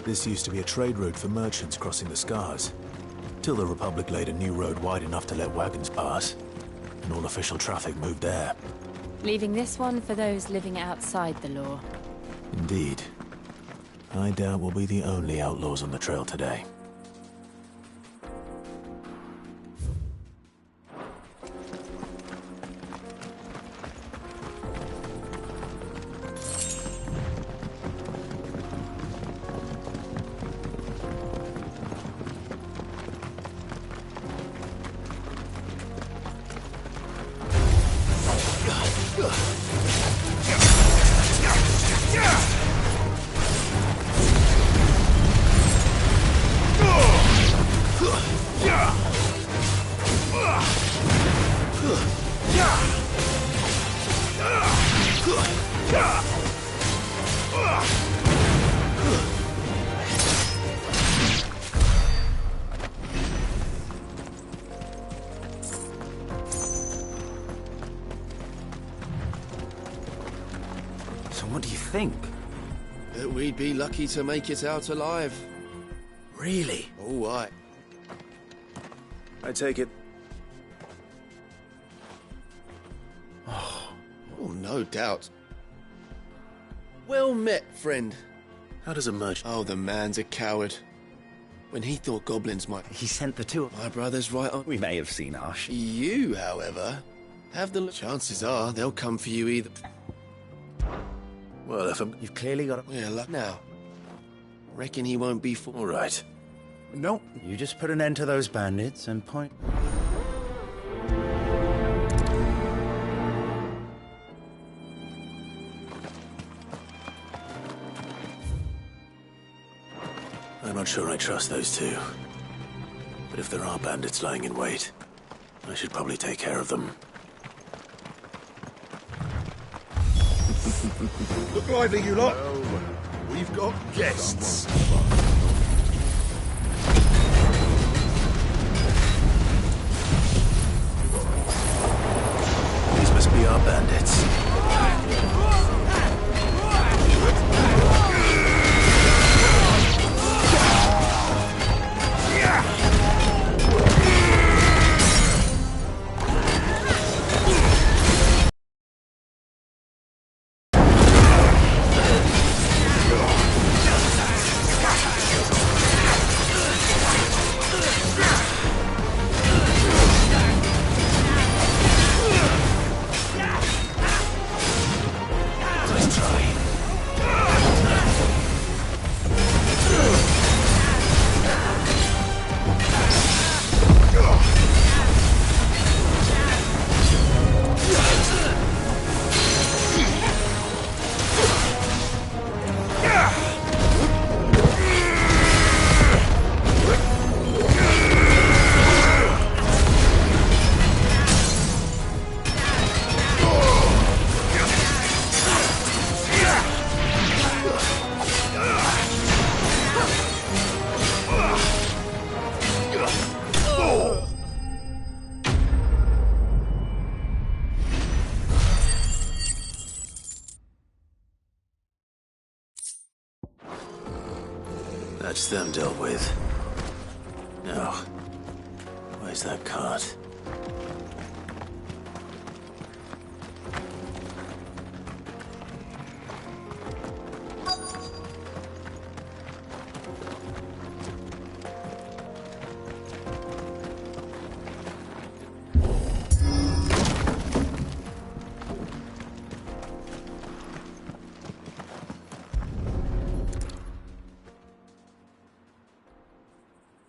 This used to be a trade route for merchants crossing the Scars, till the Republic laid a new road wide enough to let wagons pass, and all official traffic moved there. Leaving this one for those living outside the law. Indeed. I doubt we'll be the only outlaws on the trail today. So what do you think? That we'd be lucky to make it out alive. Really? All right. I take it. Oh, no doubt. Well met, friend. How does a merchant... Oh, the man's a coward. When he thought goblins might... He sent the two. My brother's right on. We may have seen our You, however, have the... Chances are they'll come for you either. Well, if I'm... You've clearly got a... We're luck now. Reckon he won't be for... All right. Nope. You just put an end to those bandits and point... I'm not sure I trust those two. But if there are bandits lying in wait, I should probably take care of them. Look lively, you lot. We've got guests. These must be our bandits. That's them dealt with. Now, where's that cart?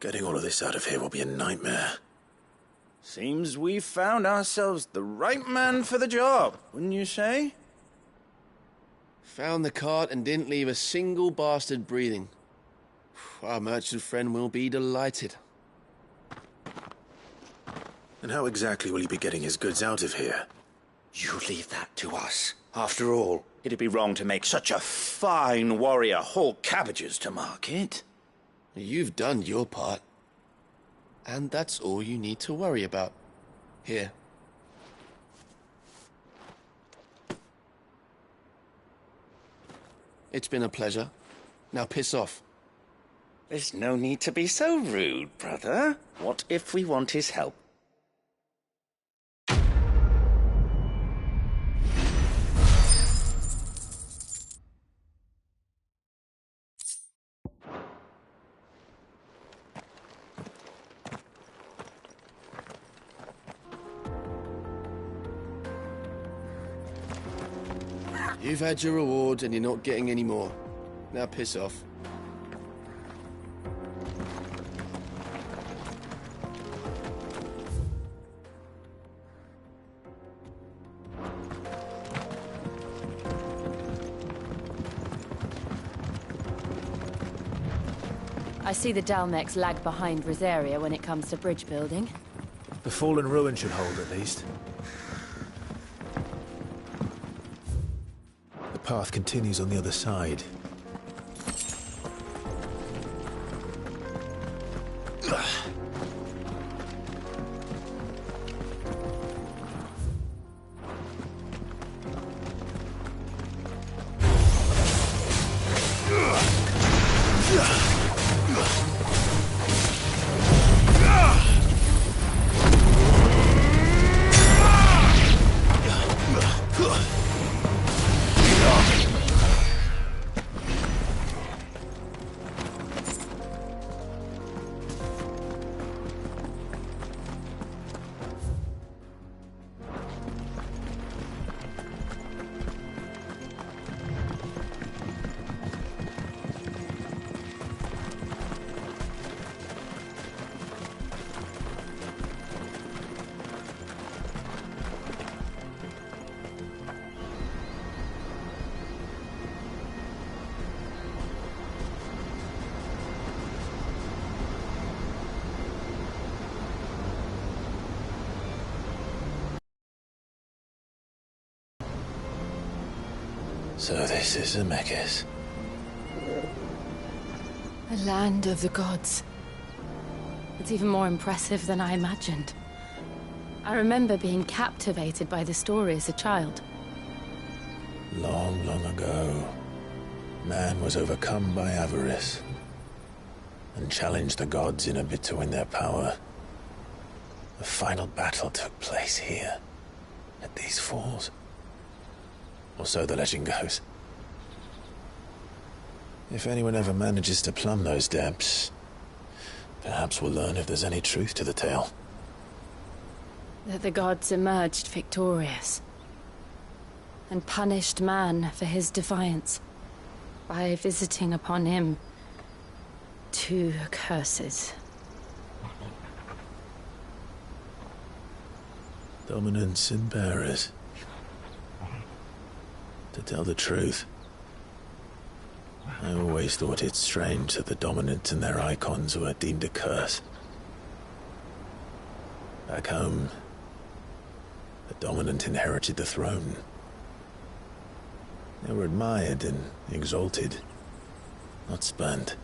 Getting all of this out of here will be a nightmare. Seems we've found ourselves the right man for the job, wouldn't you say? Found the cart and didn't leave a single bastard breathing. Our merchant friend will be delighted. And how exactly will he be getting his goods out of here? You leave that to us. After all, it'd be wrong to make such a fine warrior haul cabbages to market. You've done your part. And that's all you need to worry about. Here. It's been a pleasure. Now piss off. There's no need to be so rude, brother. What if we want his help? You've had your reward and you're not getting any more. Now piss off. I see the Dalmex lag behind Rosaria when it comes to bridge building. The fallen ruin should hold, at least. The path continues on the other side. So this is Zemeckis. A land of the gods. It's even more impressive than I imagined. I remember being captivated by the story as a child. Long, long ago, man was overcome by avarice and challenged the gods in a bid to win their power. The final battle took place here, at these falls. Or so the legend goes. If anyone ever manages to plumb those depths, perhaps we'll learn if there's any truth to the tale. That the gods emerged victorious and punished man for his defiance by visiting upon him 2 curses. Dominants and bearers. To tell the truth, I always thought it strange that the dominant and their icons were deemed a curse. Back home, the dominant inherited the throne. They were admired and exalted, not spurned.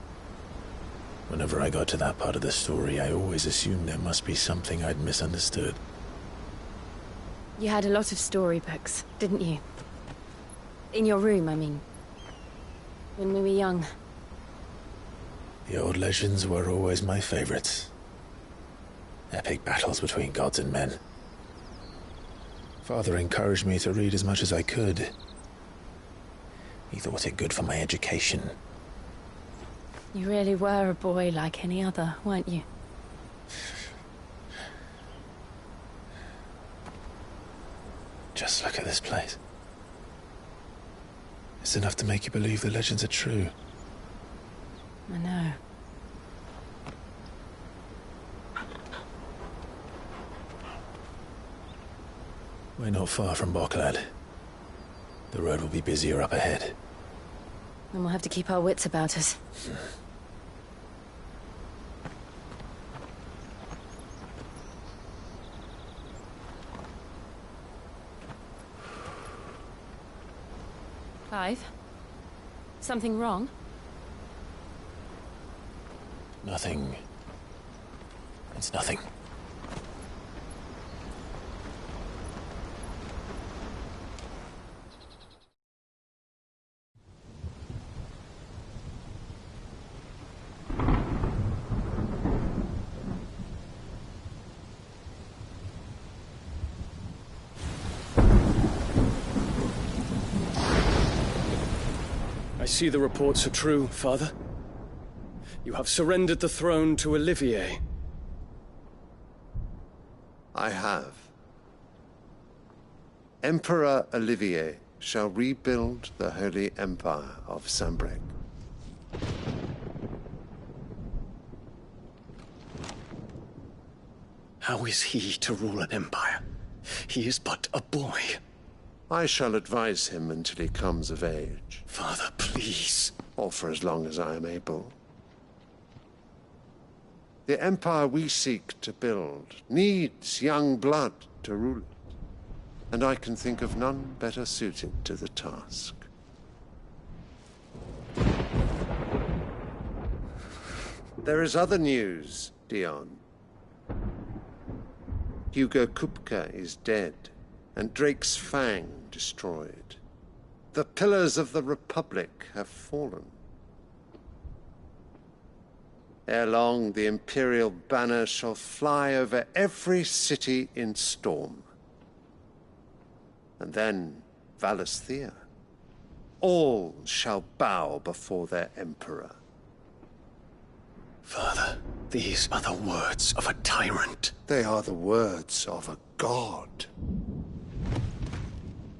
Whenever I got to that part of the story, I always assumed there must be something I'd misunderstood. You had a lot of storybooks, didn't you? In your room, I mean. When we were young. The old legends were always my favorites. Epic battles between gods and men. Father encouraged me to read as much as I could. He thought it good for my education. You really were a boy like any other, weren't you? Just look at this place. It's enough to make you believe the legends are true. I know. We're not far from Boklad. The road will be busier up ahead. And we'll have to keep our wits about us. Clive? Something wrong? Nothing. It's nothing. see the reports are true, Father? You have surrendered the throne to Olivier. I have. Emperor Olivier shall rebuild the Holy Empire of Sambrec. How is he to rule an empire? He is but a boy. I shall advise him until he comes of age. Father, please. Or for as long as I am able. The empire we seek to build needs young blood to rule it, and I can think of none better suited to the task. There is other news, Dion. Hugo Kupka is dead, and Drake's Fang destroyed. The pillars of the Republic have fallen. Ere long, the Imperial banner shall fly over every city in Storm. And then Valisthea. All shall bow before their Emperor. Father, these are the words of a tyrant. They are the words of a god.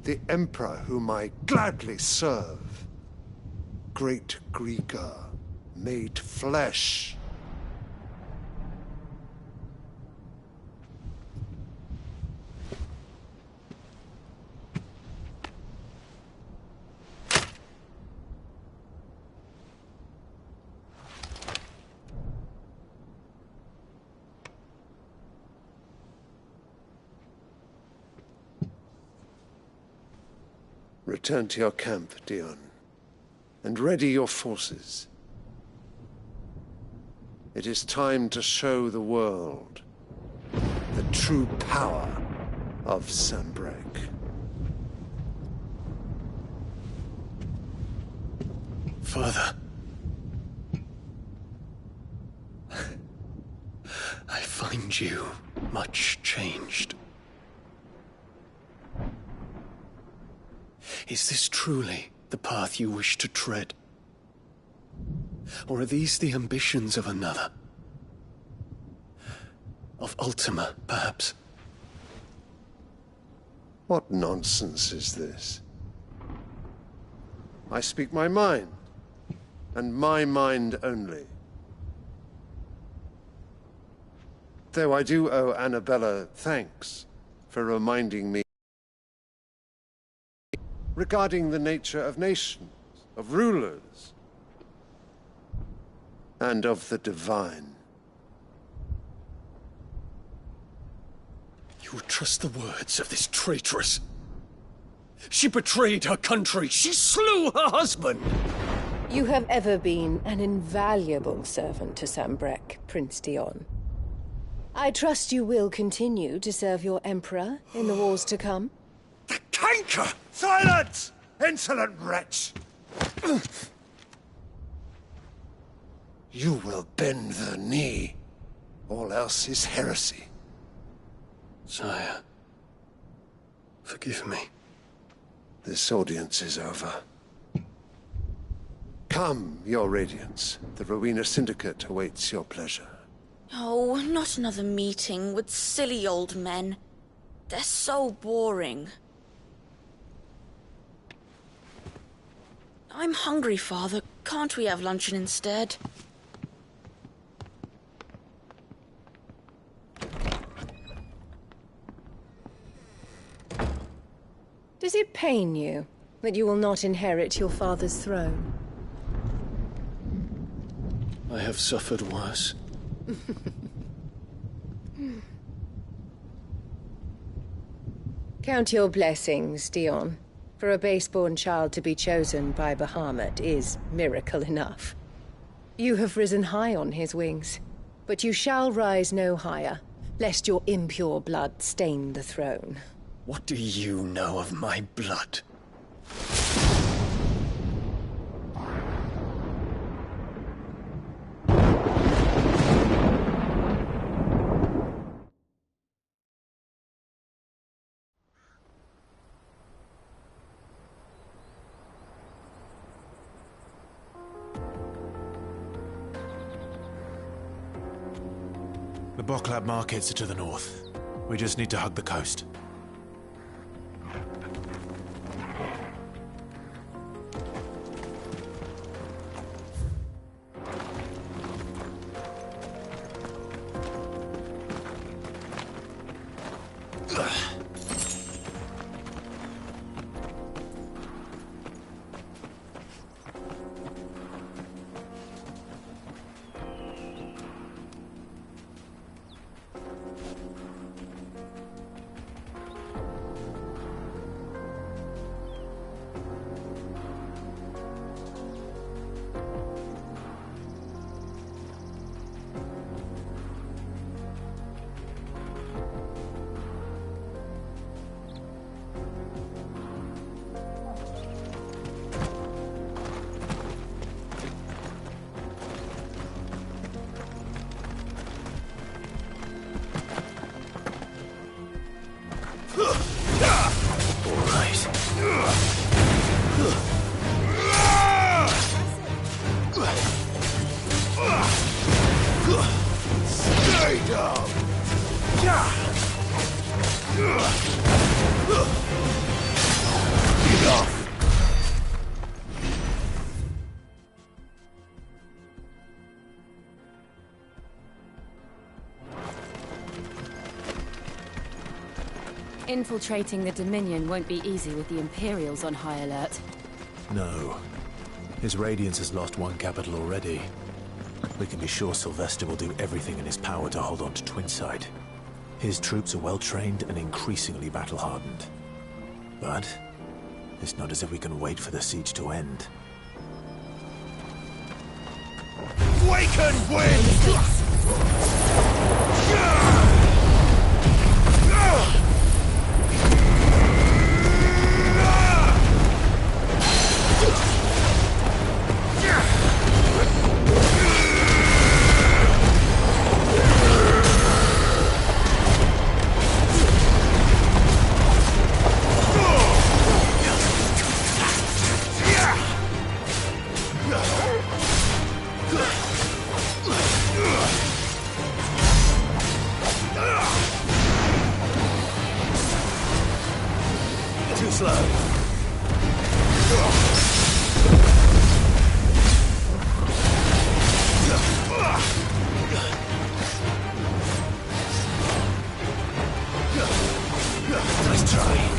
The Emperor whom I gladly serve. Great Greeker, made flesh. Return to your camp, Dion, and ready your forces. It is time to show the world the true power of Sambrec. Father. I find you much changed. Is this truly the path you wish to tread? Or are these the ambitions of another? Of Ultima, perhaps? What nonsense is this? I speak my mind, and my mind only. Though I do owe Annabella thanks for reminding me regarding the nature of nations, of rulers, and of the divine. You would trust the words of this traitress? She betrayed her country. She slew her husband. You have ever been an invaluable servant to Sambrec, Prince Dion. I trust you will continue to serve your Emperor in the wars to come. The canker! Silence! Insolent wretch! You will bend the knee. All else is heresy. Sire, forgive me. This audience is over. Come, your Radiance. The Rowena Syndicate awaits your pleasure. Oh, not another meeting with silly old men. They're so boring. I'm hungry, Father. Can't we have luncheon instead? Does it pain you that you will not inherit your father's throne? I have suffered worse. Count your blessings, Dion. For a base-born child to be chosen by Bahamut is miracle enough. You have risen high on his wings, but you shall rise no higher, lest your impure blood stain the throne. What do you know of my blood? The Boklab markets are to the north. We just need to hug the coast. Infiltrating the Dominion won't be easy with the Imperials on high alert. No. His Radiance has lost one capital already. We can be sure Sylvester will do everything in his power to hold on to Twinside. His troops are well-trained and increasingly battle-hardened. But it's not as if we can wait for the siege to end. Waken wind! Too slow. Nice try.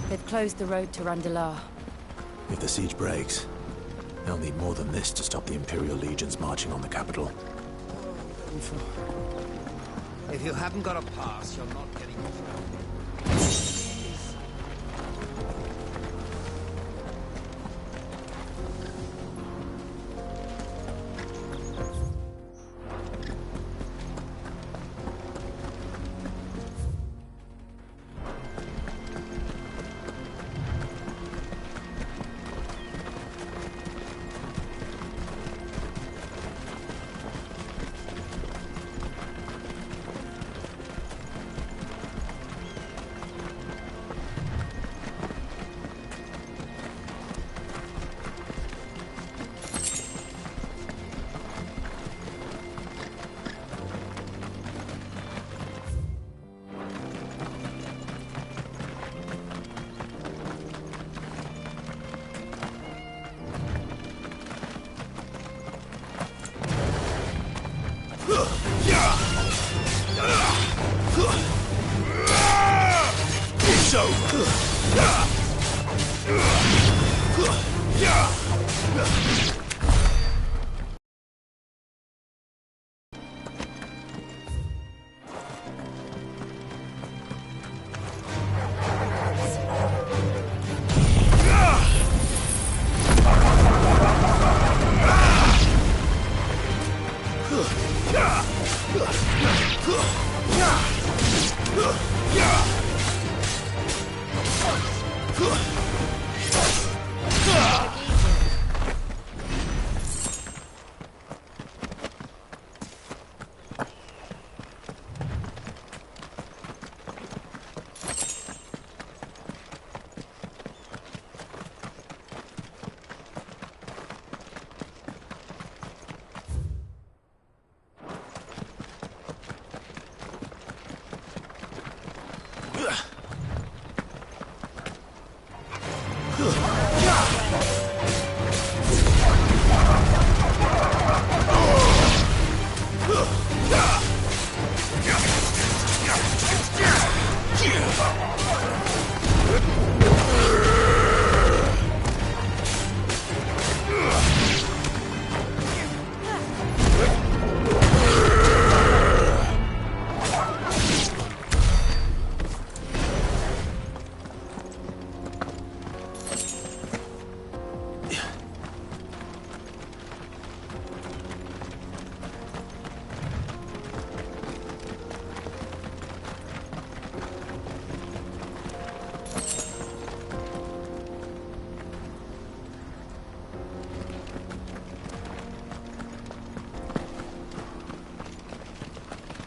They've closed the road to Randalar. If the siege breaks, they'll need more than this to stop the Imperial legions marching on the capital. If you haven't got a pass, you're not getting through.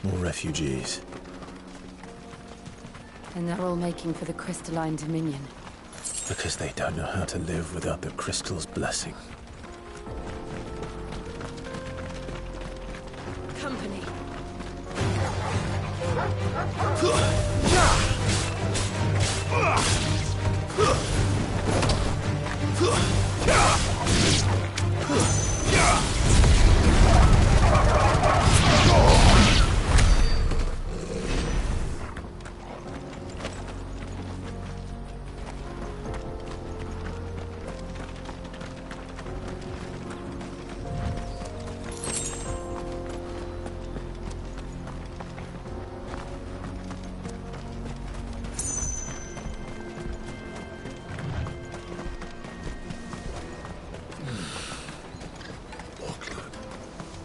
More refugees. And they're all making for the crystalline dominion. Because they don't know how to live without the crystal's blessing. Company.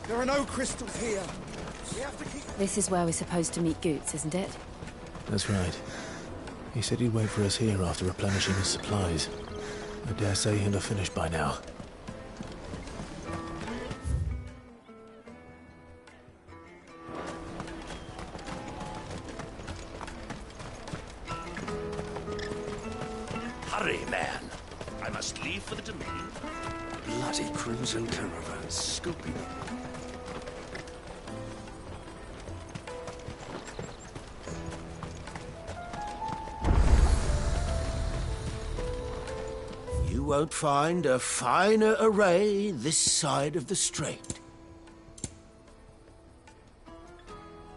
There are no crystals here. We have to keep... This is where we're supposed to meet Goots, isn't it? That's right. He said he'd wait for us here after replenishing his supplies. I dare say he'll have finished by now. Hurry, man. I must leave for the Dominion. Bloody crimson caravans scooping up. You won't find a finer array this side of the strait.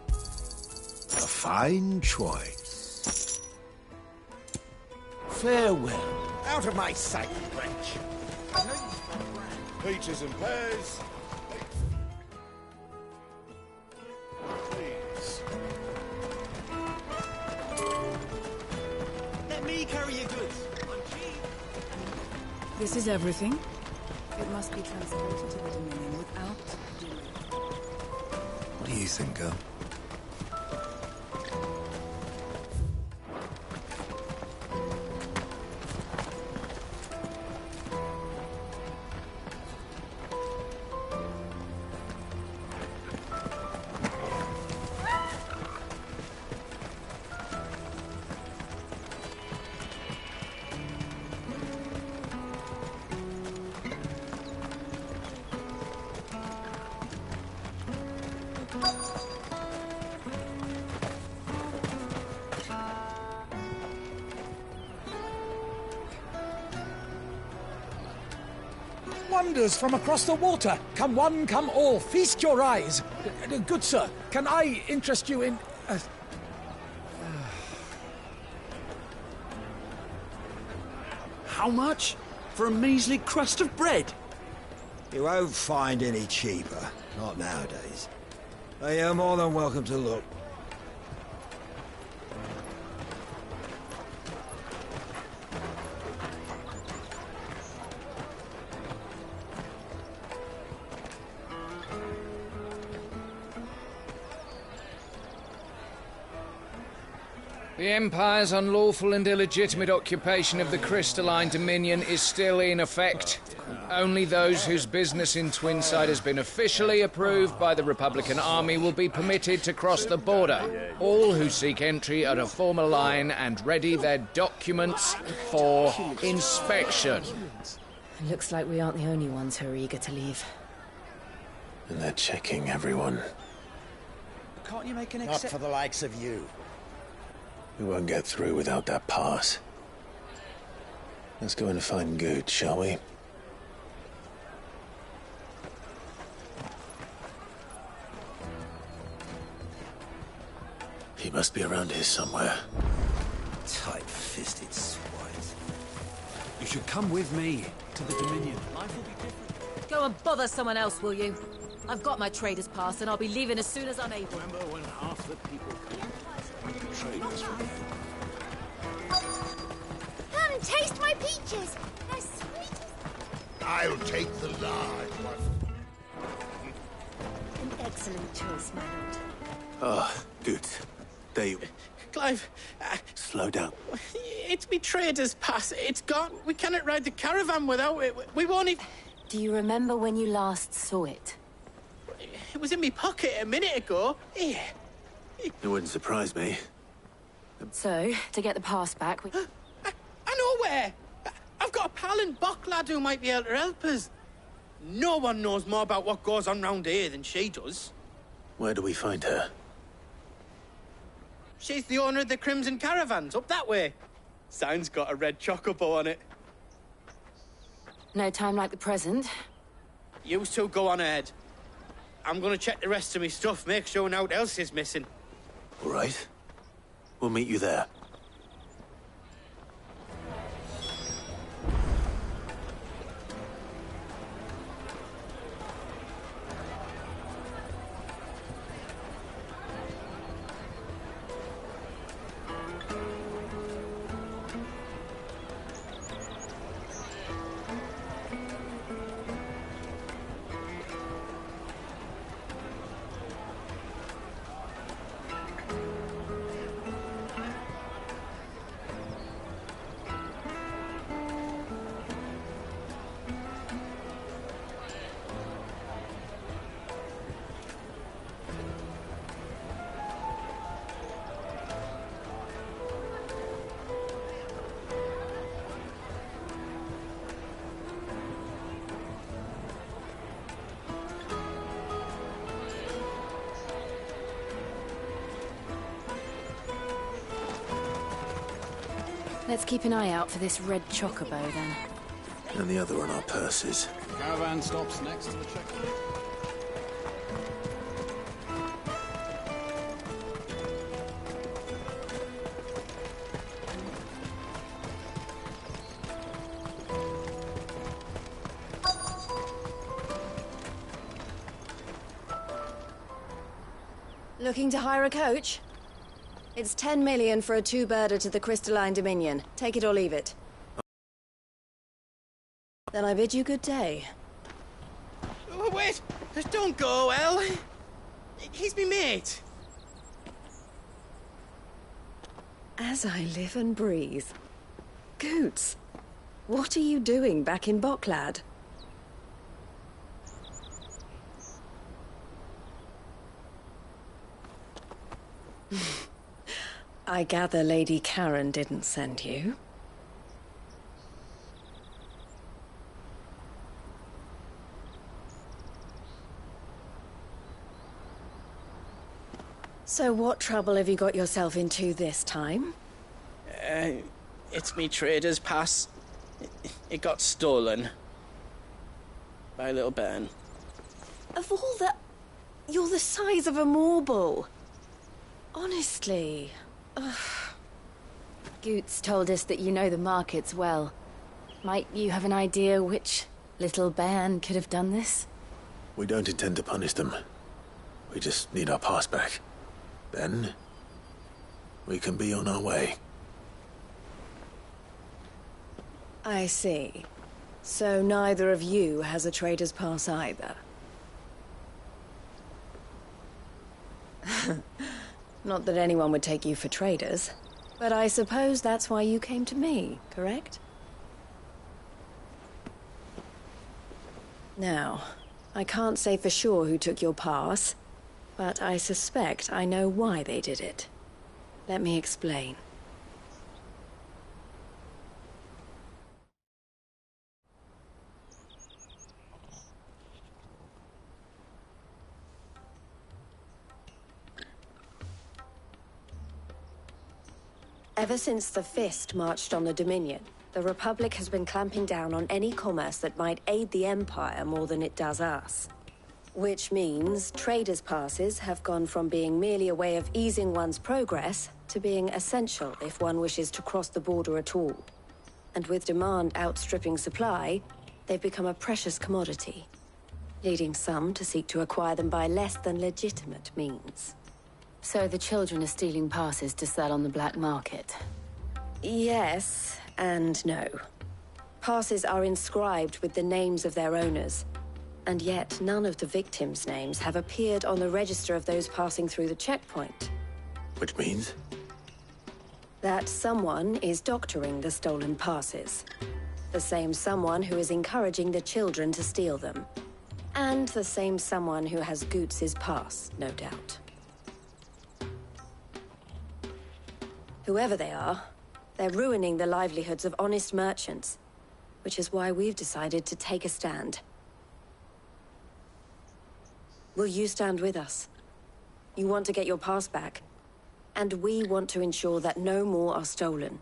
A fine choice. Farewell. Out of my sight, wench! Peaches and pears. Please. Let me carry your goods. I'm cheap. This is everything. It must be transported to the Dominion without delay. What do you think, girl? Wonders from across the water. Come one, come all. Feast your eyes. Good sir, can I interest you in... How much? For a measly crust of bread? You won't find any cheaper. Not nowadays. But you're more than welcome to look. The Empire's unlawful and illegitimate occupation of the crystalline dominion is still in effect. Only those whose business in Twinside has been officially approved by the Republican Army will be permitted to cross the border. All who seek entry are to form a line and ready their documents for inspection. It looks like we aren't the only ones who are eager to leave. And they're checking everyone. Can't you make an exception? Not for the likes of you. We won't get through without that pass. Let's go in and find Good, shall we? He must be around here somewhere. Tight-fisted swines. You should come with me to the Dominion. Life will be different. Go and bother someone else, will you? I've got my trader's pass and I'll be leaving as soon as I'm able. Remember when half the people traders were there? Come and taste my peaches. They're sweet as... I'll take the large one. An excellent choice, my lord. Ah, good. There you... Clive, Slow down. it's me trader's pass. It's gone. We cannot ride the caravan without it. We won't even... Do you remember when you last saw it? It was in my pocket a minute ago. Here, It wouldn't surprise me. So, to get the pass back, we... I know where! I've got a pal in Bock, lad, who might be able to help us. No one knows more about what goes on round here than she does. Where do we find her? She's the owner of the Crimson Caravans, up that way. Sign's got a red chocobo on it. No time like the present. You two go on ahead. I'm gonna check the rest of my stuff, make sure naught else is missing. All right. We'll meet you there. Let's keep an eye out for this red chocobo, then. And the other on our purses. Caravan stops next to the checkpoint. Looking to hire a coach? It's 10 million for a two-birder to the Crystalline Dominion. Take it or leave it. Then I bid you good day. Oh, wait! Don't go, El. He's me mate. As I live and breathe. Goots, what are you doing back in Bock, lad? I gather Lady Karen didn't send you. So what trouble have you got yourself into this time? It's me trader's pass. It got stolen. By a little bairn. Of all the... You're the size of a marble. Honestly. Ugh. Goots told us that you know the markets well. Might you have an idea which little bairn could have done this? We don't intend to punish them. We just need our pass back. Then, we can be on our way. I see. So neither of you has a trader's pass either. Not that anyone would take you for traders, but I suppose that's why you came to me, correct? Now, I can't say for sure who took your pass, but I suspect I know why they did it. Let me explain. Ever since the Fist marched on the Dominion, the Republic has been clamping down on any commerce that might aid the Empire more than it does us. Which means traders' passes have gone from being merely a way of easing one's progress to being essential if one wishes to cross the border at all. And with demand outstripping supply, they've become a precious commodity, leading some to seek to acquire them by less than legitimate means. So the children are stealing passes to sell on the black market? Yes, and no. Passes are inscribed with the names of their owners, and yet none of the victims' names have appeared on the register of those passing through the checkpoint. Which means? That someone is doctoring the stolen passes. The same someone who is encouraging the children to steal them. And the same someone who has Goots' pass, no doubt. Whoever they are, they're ruining the livelihoods of honest merchants, which is why we've decided to take a stand. Will you stand with us? You want to get your pass back, and we want to ensure that no more are stolen.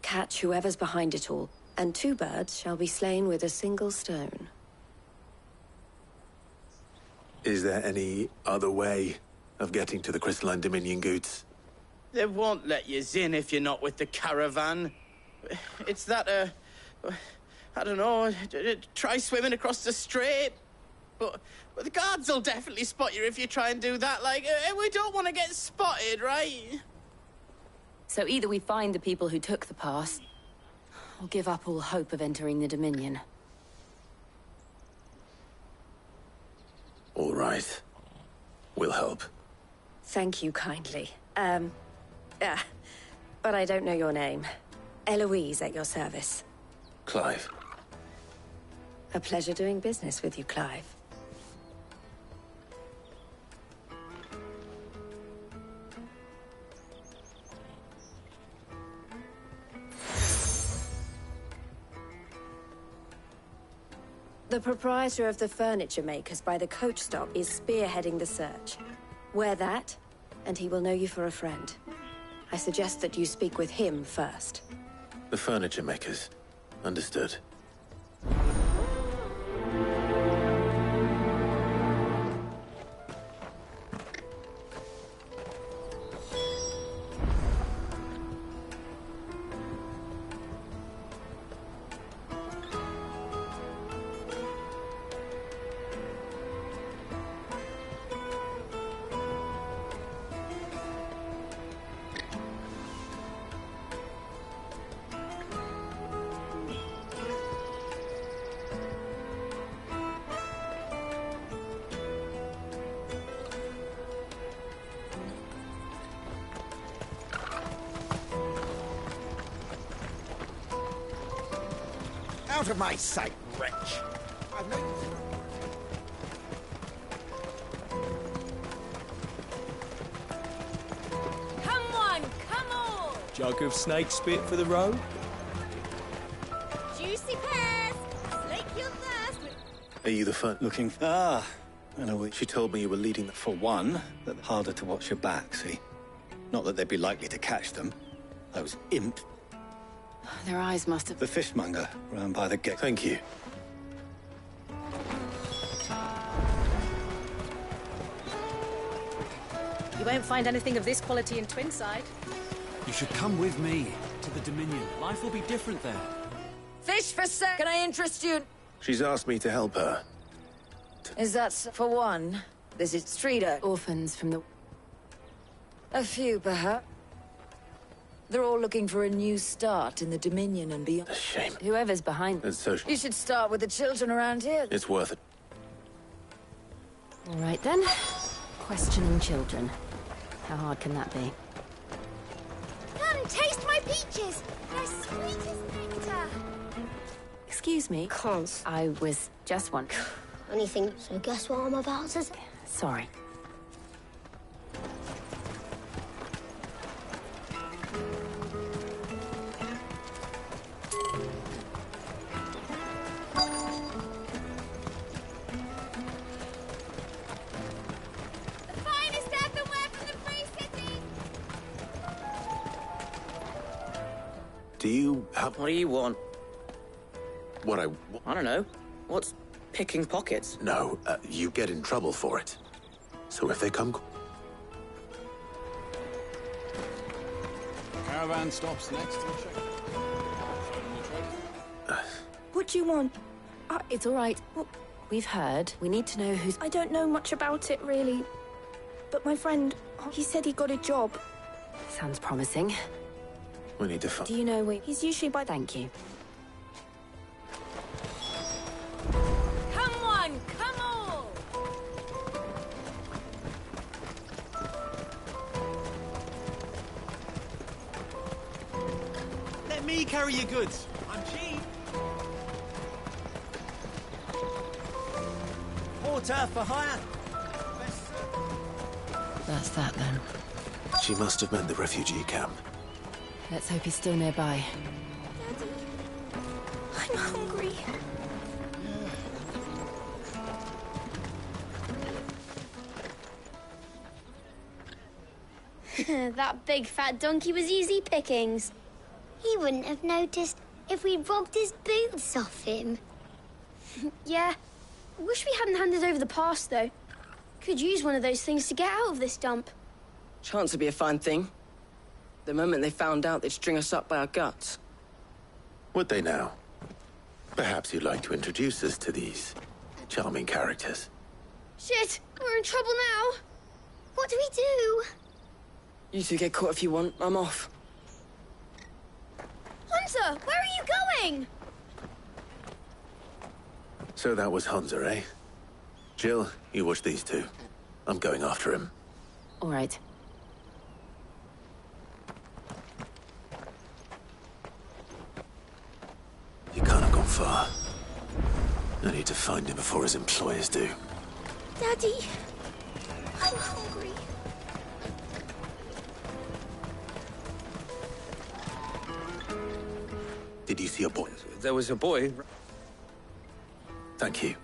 Catch whoever's behind it all, and 2 birds shall be slain with a single stone. Is there any other way of getting to the Crystalline Dominion goods? They won't let you in if you're not with the caravan. It's that, I don't know, try swimming across the strait. But the guards will definitely spot you if you try and do that. Like, we don't want to get spotted, right? So either we find the people who took the pass, or give up all hope of entering the Dominion. All right. We'll help. Thank you kindly. But I don't know your name. Eloise at your service. Clive. A pleasure doing business with you, Clive. The proprietor of the furniture makers by the coach stop is spearheading the search. Wear that, and he will know you for a friend. I suggest that you speak with him first. The furniture makers. Understood. Out of my sight, wretch! I've no... Come on, come on! Jug of snake spit for the road? Juicy pears! Slake your thirst! Are you the fun? Looking... Ah, Eloise. She told me you were leading them. For one, that harder to watch your back, see? Not that they'd be likely to catch them. Those imps. Their eyes must have... The fishmonger, round by the gate. Thank you. You won't find anything of this quality in Twinside. You should come with me to the Dominion. Life will be different there. Fish for sale. Can I interest you? She's asked me to help her. Is that for one? This is Streeter. Orphans from the... A few, perhaps. They're all looking for a new start in the Dominion and beyond. A shame. Whoever's behind... It's so... You should start with the children around here. It's worth it. All right, then. Questioning children. How hard can that be? Come, taste my peaches! They're sweet as nectar! Excuse me? Cons. I was just one. Anything, so guess what I'm about to... Sorry. Do you have... What do you want? What I don't know. What's picking pockets? No, you get in trouble for it. So if they come... Caravan stops next to the check. What do you want? It's all right. Well, we've heard. We need to know who's... I don't know much about it, really. But my friend, he said he got a job. Sounds promising. We need to find... Do you know where... He's usually by... Thank you. Come on, come on! Let me carry your goods. I'm cheap. Porter for hire. That's that, then. She must have meant the refugee camp. Let's hope he's still nearby. Daddy, I'm hungry. That big fat donkey was easy pickings. He wouldn't have noticed if we'd robbed his boots off him. Yeah. Wish we hadn't handed over the pass, though. Could use one of those things to get out of this dump. Chance would be a fine thing. The moment they found out, they'd string us up by our guts. Would they now? Perhaps you'd like to introduce us to these charming characters. Shit! We're in trouble now! What do we do? You two get caught if you want. I'm off. Hunter, where are you going? So that was Hunter, eh? Jill, you watch these two. I'm going after him. All right. He can't have gone far. I need to find him before his employers do. Daddy, I'm hungry. Did you see a boy? There was a boy. Thank you.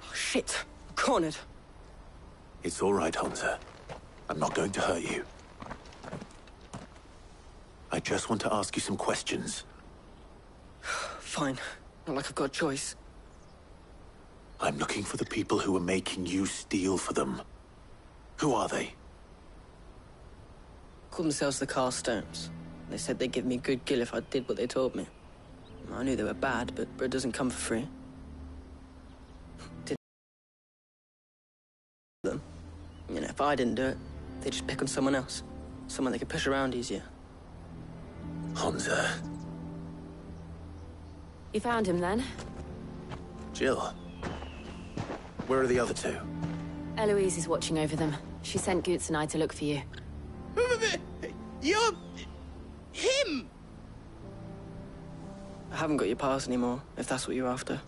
Oh, shit. Cornered. It's all right, Hunter. I'm not going to hurt you. I just want to ask you some questions. Fine. Not like I've got a choice. I'm looking for the people who are making you steal for them. Who are they? Called themselves the Carstones. They said they'd give me good gill if I did what they told me. I knew they were bad, but bread doesn't come for free. Didn't them. You know, if I didn't do it, they'd just pick on someone else. Someone they could push around easier. Hunter. You found him then? Jill. Where are the other two? Eloise is watching over them. She sent Goots and I to look for you. You're... him! I haven't got your pass anymore, if that's what you're after.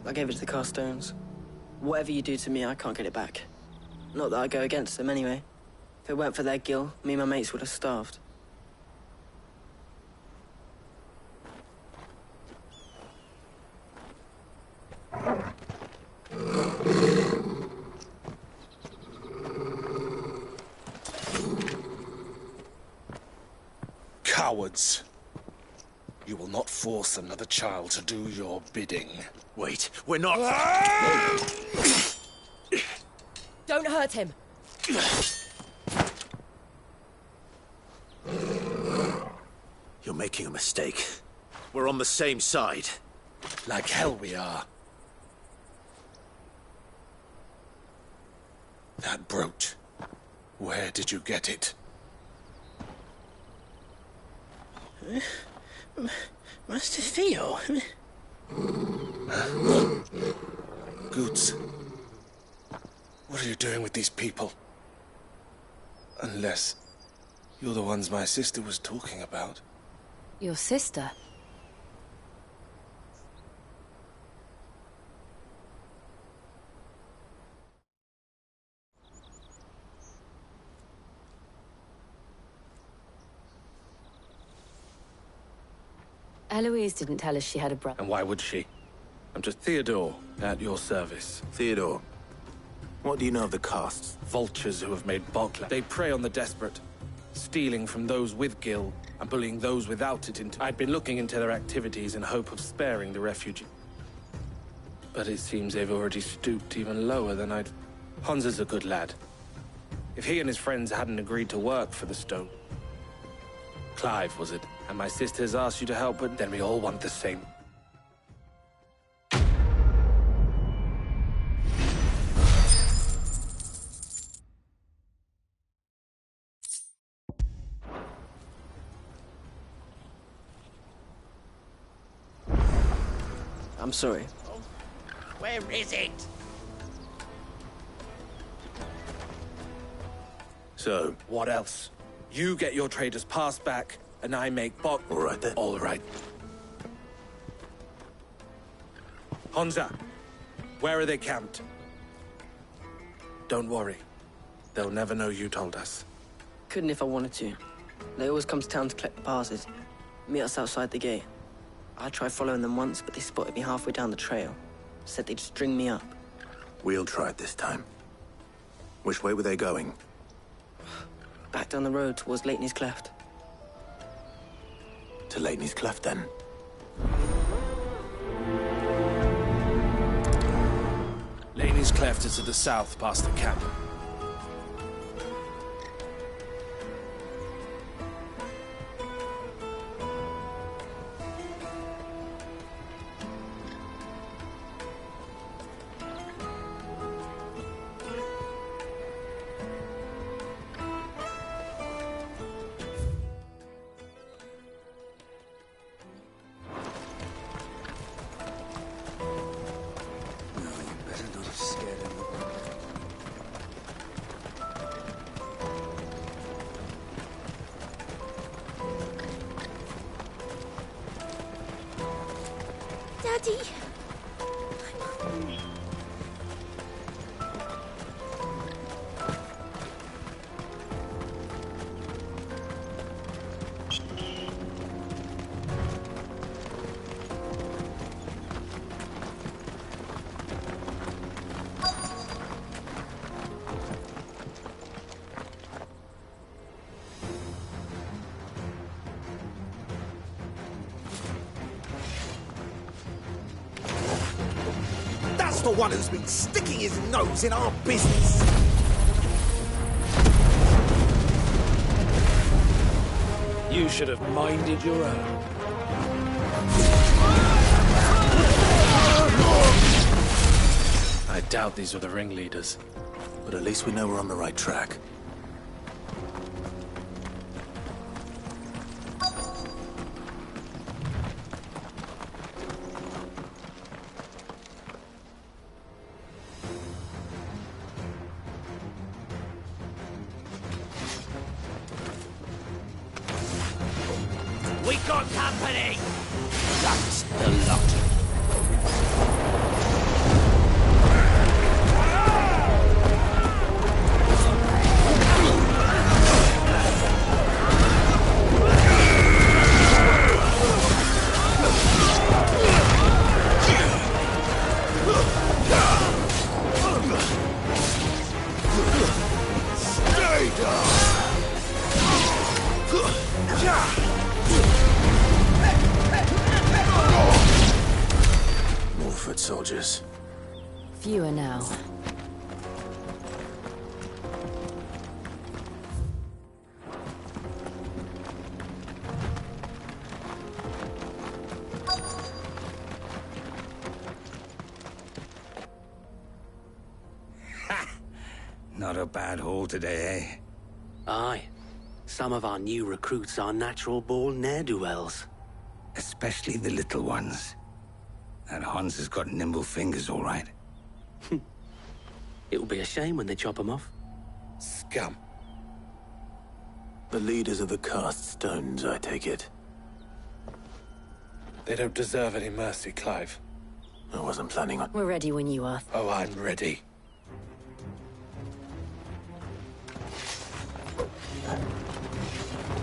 I gave it to the Carstones. Whatever you do to me, I can't get it back. Not that I go against them anyway. If it weren't for their gill, me and my mates would have starved. Cowards. You will not force another child to do your bidding. Wait, we're not... Don't hurt him! You're making a mistake. We're on the same side. Like hell we are. That brooch. Where did you get it? Master Theo. Goots. What are you doing with these people? Unless you're the ones my sister was talking about. Your sister? Eloise didn't tell us she had a brother. And why would she? I'm just Theodore, at your service. Theodore, what do you know of the castes? Vultures who have made Balkla. They prey on the desperate, stealing from those with gil and bullying those without it into... I'd been looking into their activities in hope of sparing the refugee. But it seems they've already stooped even lower than I'd... Hansa's a good lad. If he and his friends hadn't agreed to work for the stone... Clive, was it? And my sisters asked you to help, but then we all want the same. I'm sorry. Oh, where is it? So? What else? You get your trader's pass back, and I make Bok... All right, then. All right. Honza, where are they camped? Don't worry. They'll never know you told us. Couldn't if I wanted to. They always come to town to collect the passes. Meet us outside the gate. I tried following them once, but they spotted me halfway down the trail. Said they'd string me up. We'll try it this time. Which way were they going? Back down the road towards Lateney's Cleft. To Lateney's Cleft, then. Lateney's Cleft is to the south, past the camp. Daddy! That's the one who's been sticking his nose in our business. You should have minded your own. I doubt these were the ringleaders. But at least we know we're on the right track. We got company! That's the lot. Stay down! More foot soldiers. Fewer now. Not a bad haul today, eh? Aye. Some of our new recruits are natural-born ne'er-do-wells. Especially the little ones. That Hans has got nimble fingers, all right. It will be a shame when they chop them off. Scum. The leaders of the cast stones, I take it. They don't deserve any mercy, Clive. I wasn't planning on... We're ready when you are. Oh, I'm ready.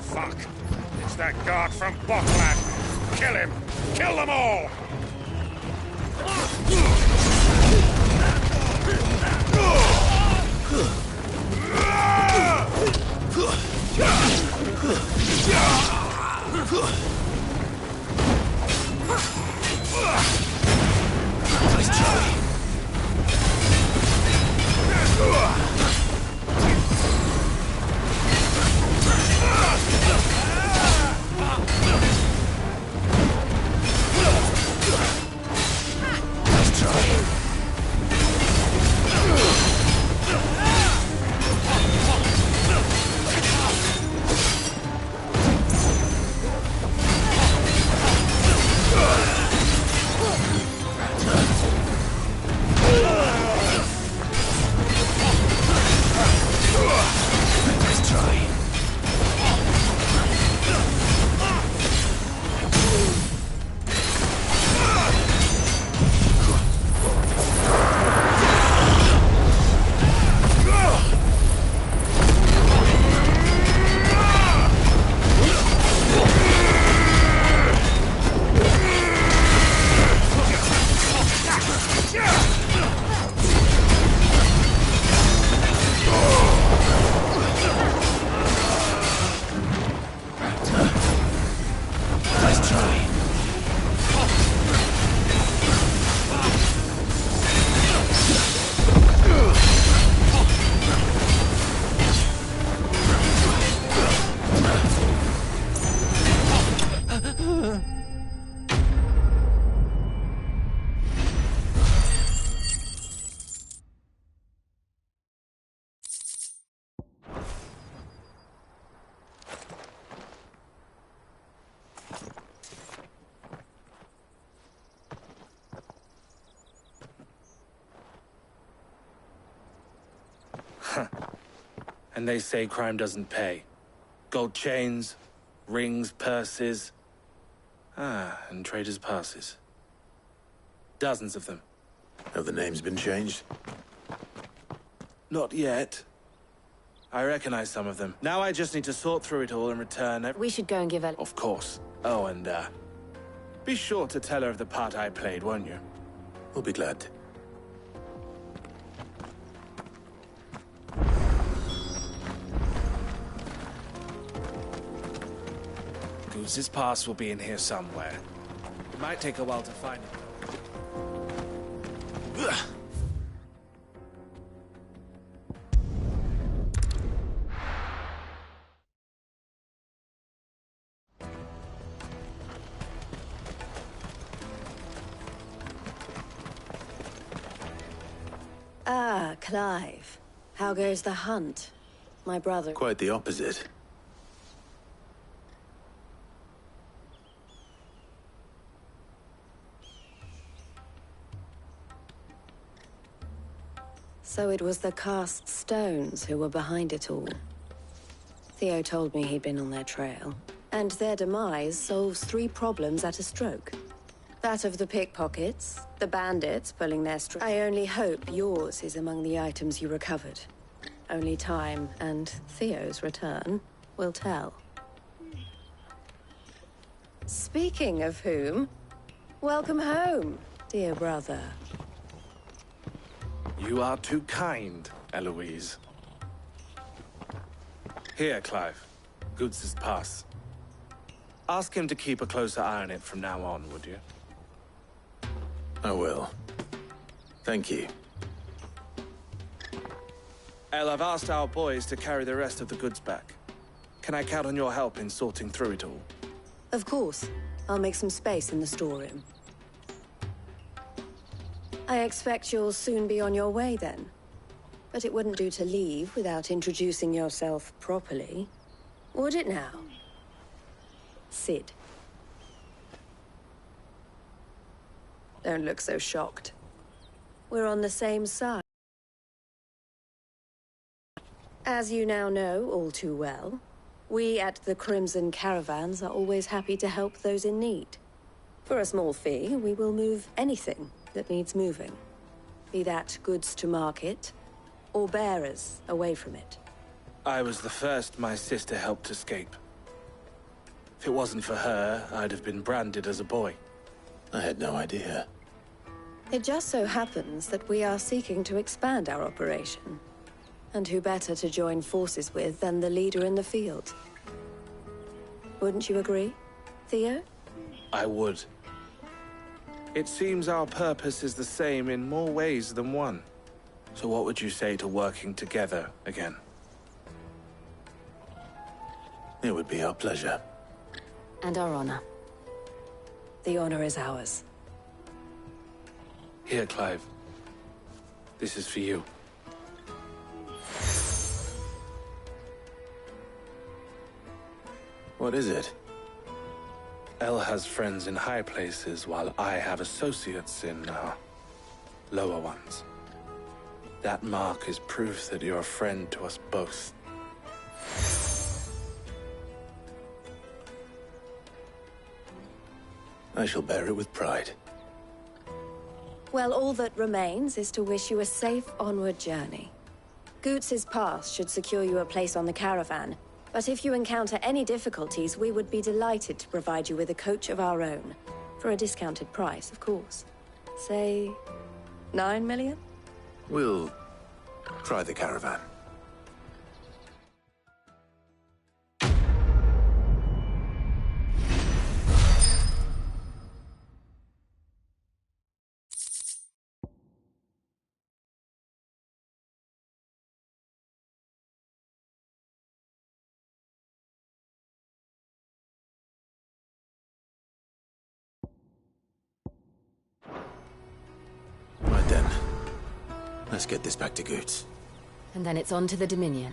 Fuck! It's that guard from Botland! Kill him! Kill them all! Nice try. And they say crime doesn't pay. Gold chains, rings, purses. And traders' passes. Dozens of them. Have the names been changed? Not yet. I recognize some of them. Now I just need to sort through it all and return We should go and give her... Of course. Oh, and, be sure to tell her of the part I played, won't you? We'll be glad to. Goose's pass will be in here somewhere. It might take a while to find it, though. Ah, Clive. How goes the hunt? My brother... Quite the opposite. So it was the cast stones who were behind it all. Theo told me he'd been on their trail. And their demise solves 3 problems at a stroke. That of the pickpockets, the bandits pulling their strings. I only hope yours is among the items you recovered. Only time and Theo's return will tell. Speaking of whom, welcome home, dear brother. You are too kind, Eloise. Here, Clive. Goods' pass. Ask him to keep a closer eye on it from now on, would you? I will. Thank you. El, I've asked our boys to carry the rest of the goods back. Can I count on your help in sorting through it all? Of course. I'll make some space in the storeroom. I expect you'll soon be on your way then. But it wouldn't do to leave without introducing yourself properly. Would it now? Sid. Don't look so shocked. We're on the same side. As you now know all too well, we at the Crimson Caravans are always happy to help those in need. For a small fee, we will move anything that needs moving. Be that goods to market, or bearers away from it. I was the first my sister helped escape. If it wasn't for her, I'd have been branded as a boy. I had no idea. It just so happens that we are seeking to expand our operation. And who better to join forces with than the leader in the field? Wouldn't you agree, Theo? I would. It seems our purpose is the same in more ways than one. So what would you say to working together again? It would be our pleasure. And our honor. The honor is ours. Here, Clive. This is for you. What is it? El has friends in high places, while I have associates in, lower ones. That mark is proof that you're a friend to us both. I shall bear it with pride. Well, all that remains is to wish you a safe onward journey. Goots's pass should secure you a place on the caravan, but if you encounter any difficulties, we would be delighted to provide you with a coach of our own. For a discounted price, of course. Say, 9 million? We'll try the caravan. Right then. Let's get this back to Goots. And then it's on to the Dominion.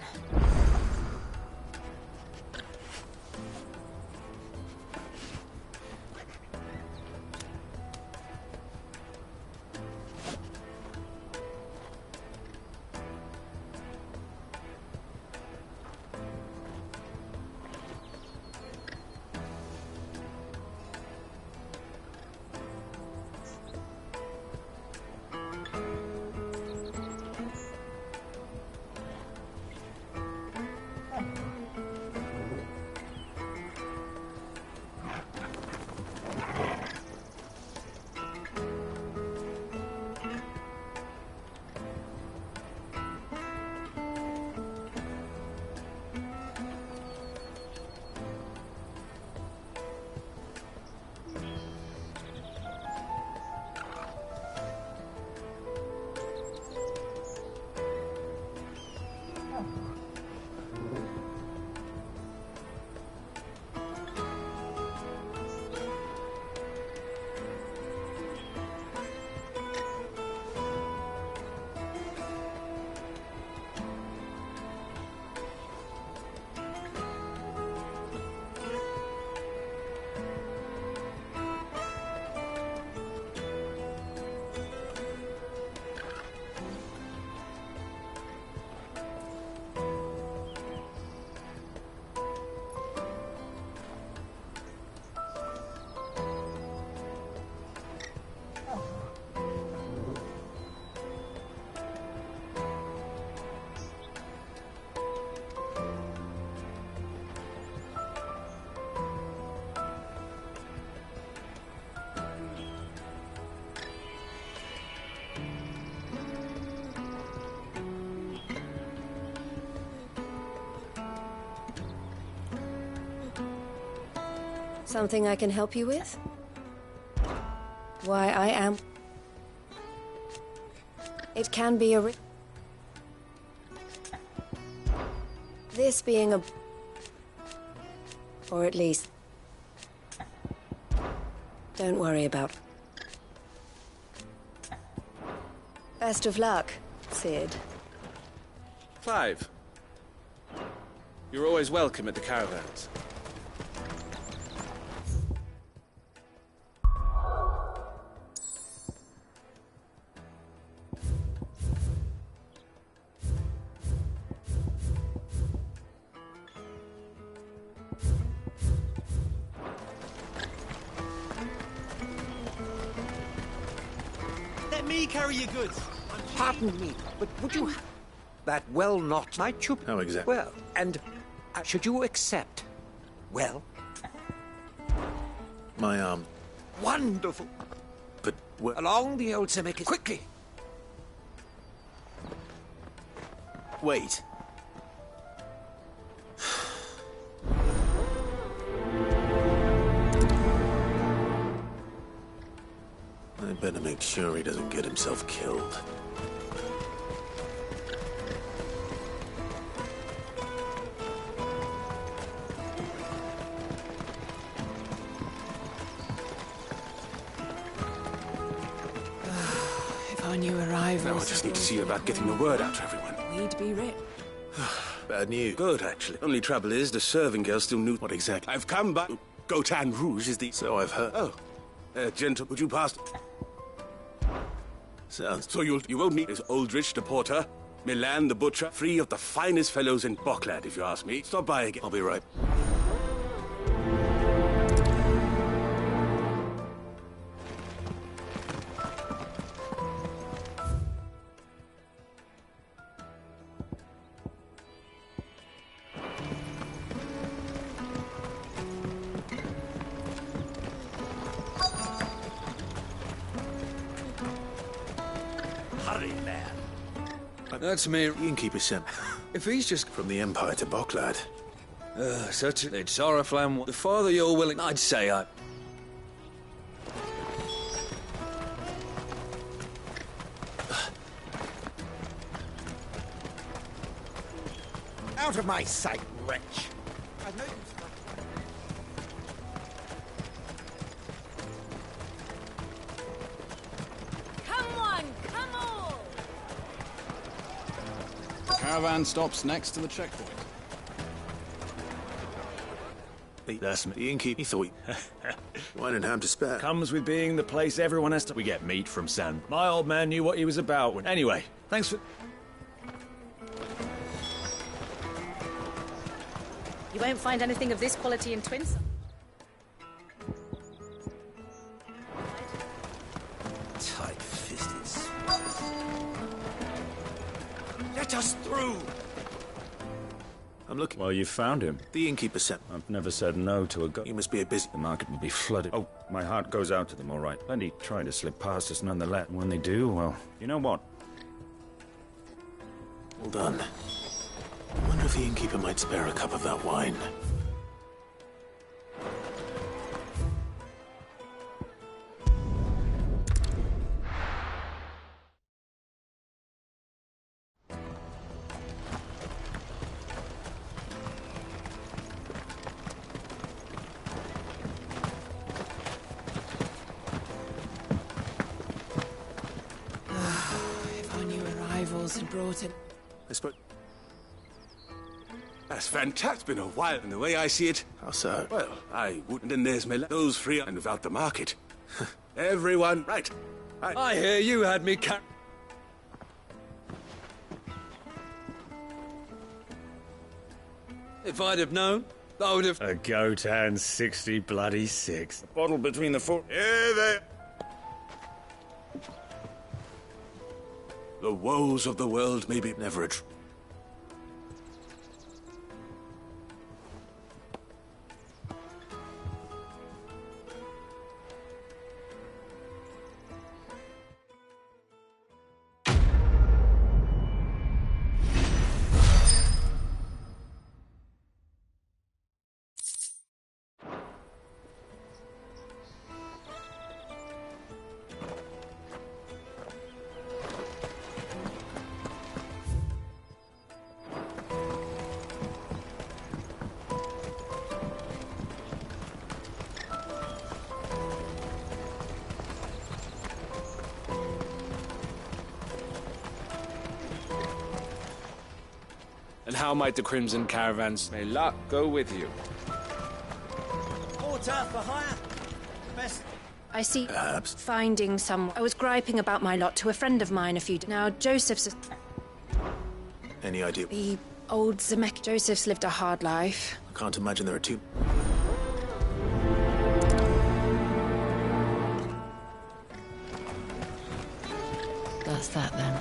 Something I can help you with? Why, I am... It can be a... This being a... Or at least... Don't worry about... Best of luck, Sid. Clive. You're always welcome at the caravans. Let me carry your goods. Pardon me, but would you... That well not my chup. How exactly? Well, and should you accept? Well? My arm. Wonderful. But along the old cemetery. Quickly. Wait. I better make sure he doesn't get himself killed. If I knew arrivals... Now I just need to see about getting the word out to everyone. We'd be rich. Bad news. Good, actually. Only trouble is, the serving girl still knew... What exactly? I've come back. Gotan Rouge is the... So I've heard. Oh. Gentle, would you pass... Sounds... So you won't meet this Aldrich the porter, Milan the butcher, three of the finest fellows in Bocklad, if you ask me. Stop by again. I'll be right. That's me. Innkeeper sent. If he's just... From the Empire to Bocklad. Such a... It's Oriflamme. The farther you're willing... I'd say I... Out of my sight, wretch. Caravan stops next to the checkpoint. That's me. The innkeeper. He thought wine and ham to spare. Comes with being the place everyone has to... We get meat from San. My old man knew what he was about. Anyway, thanks for... You won't find anything of this quality in Twins. Tight-fisted. Let us through! I'm looking. Well, you found him. The innkeeper sent. I've never said no to a go. You must be a busy... The market will be flooded. Oh, my heart goes out to them, all right. Plenty try to slip past us nonetheless. When they do, well, you know what? Well done. I wonder if the innkeeper might spare a cup of that wine. If I knew arrivals had brought it... I suppose... That's fantastic. It's been a while, and the way I see it... How so? Well, I wouldn't... And there's Milan. Those three and without the market. Everyone... Right. I hear you had me If I'd have known, I would have... A Gotan 60 bloody 6. A bottle between the four... Here they... The woes of the world may be never a... how might the Crimson Caravans... May luck go with you. Porter for hire. Best... I see. Perhaps. Finding someone. I was griping about my lot to a friend of mine a few... Now, Joseph's... Any idea? The old Zemeck. Joseph's lived a hard life. I can't imagine there are two... That's that, then.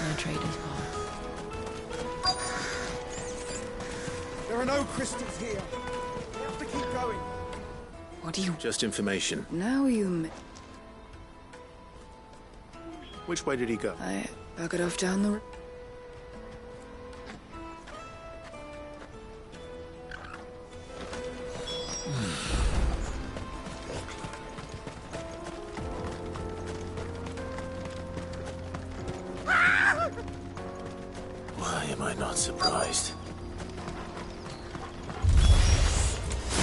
No traders hall. There are no crystals here. We have to keep going. What do you... Just information. Now you... Which way did he go? I buggered off down the... Why am I not surprised?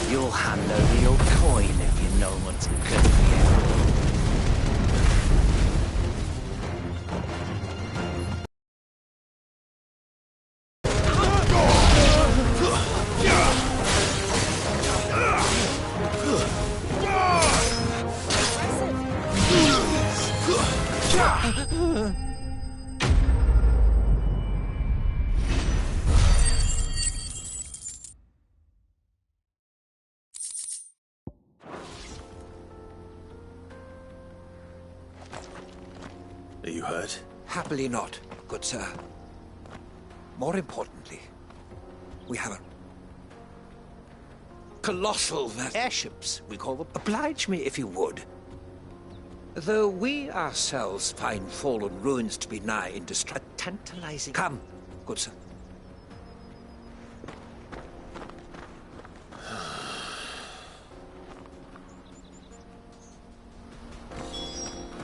You'll hand over your coin if you know what's good for you. Are you hurt? Happily not, good sir. More importantly, we have a colossal airships, we call them. Oblige me if you would. Though we ourselves find fallen ruins to be nigh indestructible, tantalizing. Come, good sir.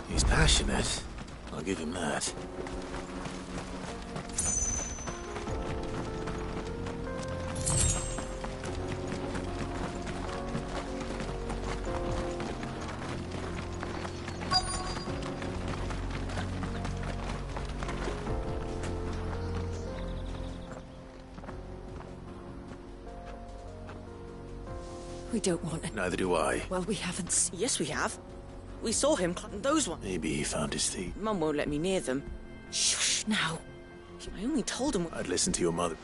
He's passionate. I'll give him that. We don't want it. Neither do I. Well, we haven't seen... Yes, we have. We saw him those ones. Maybe he found his thief. Mum won't let me near them. Shush, now. I only told him... I'd listen to your mother.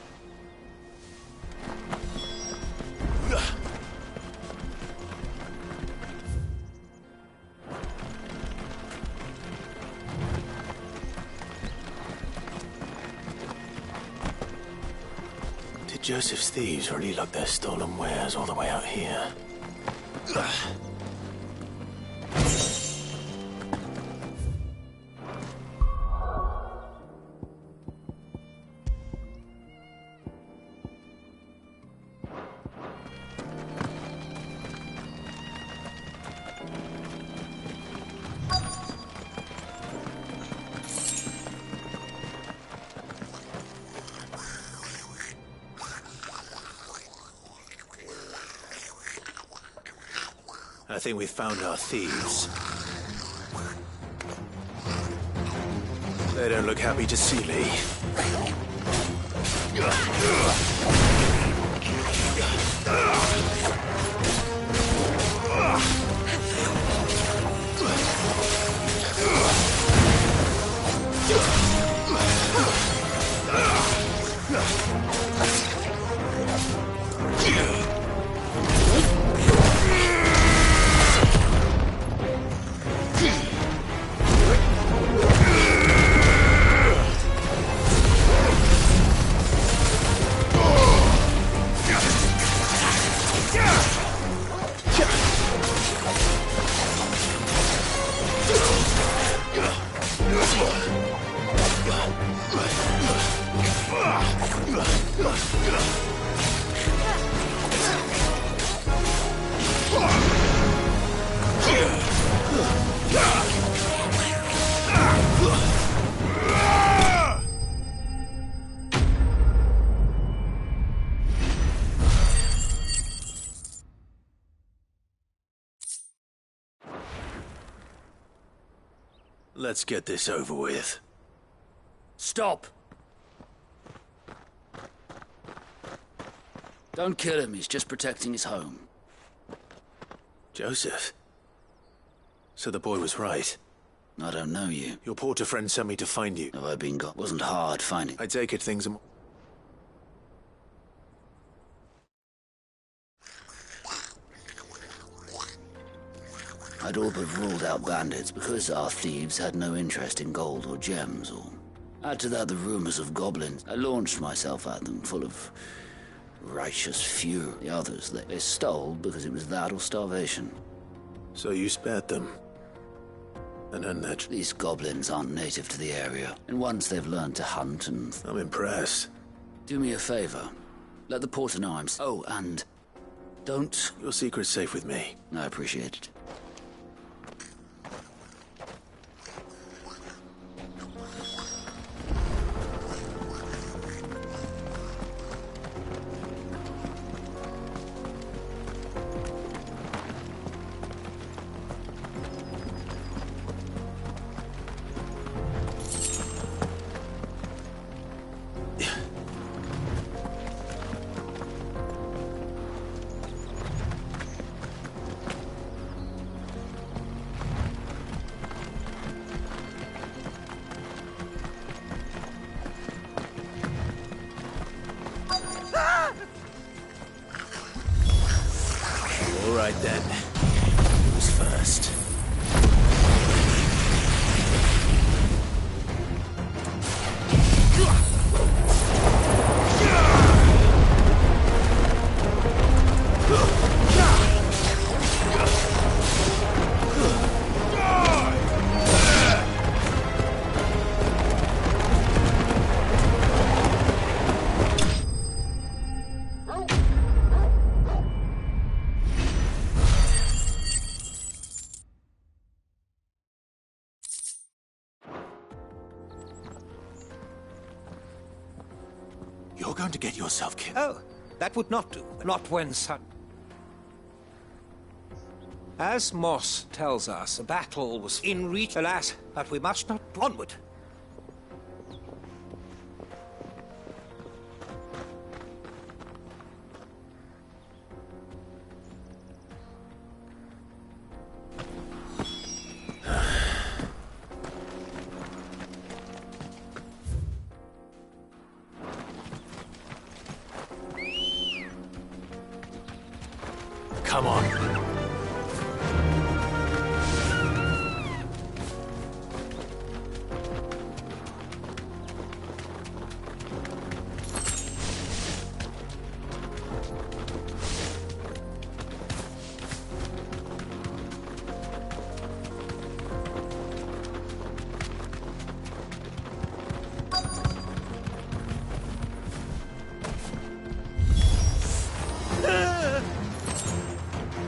Did Joseph's thieves really lug their stolen wares all the way out here? I think we've found our thieves. They don't look happy to see me. Let's get this over with. Stop! Don't kill him, he's just protecting his home. Joseph? So the boy was right. I don't know you. Your porter friend sent me to find you. Have I been got? Wasn't hard finding. I take it things are... I'd all but ruled out bandits because our thieves had no interest in gold or gems, or... Add to that the rumors of goblins. I launched myself at them, full of righteous fury. The others, they stole because it was that or starvation. So you spared them? And then that... These goblins aren't native to the area, and once they've learned to hunt and... I'm impressed. Do me a favor. Let the porter know I'm... Oh, and... Don't... Your secret's safe with me. I appreciate it. All right then. Who's first? You're going to get yourself killed. Oh, that would not do. Not when sun. As Moss tells us, a battle was in reach. Alas, but we must not onward. Come on.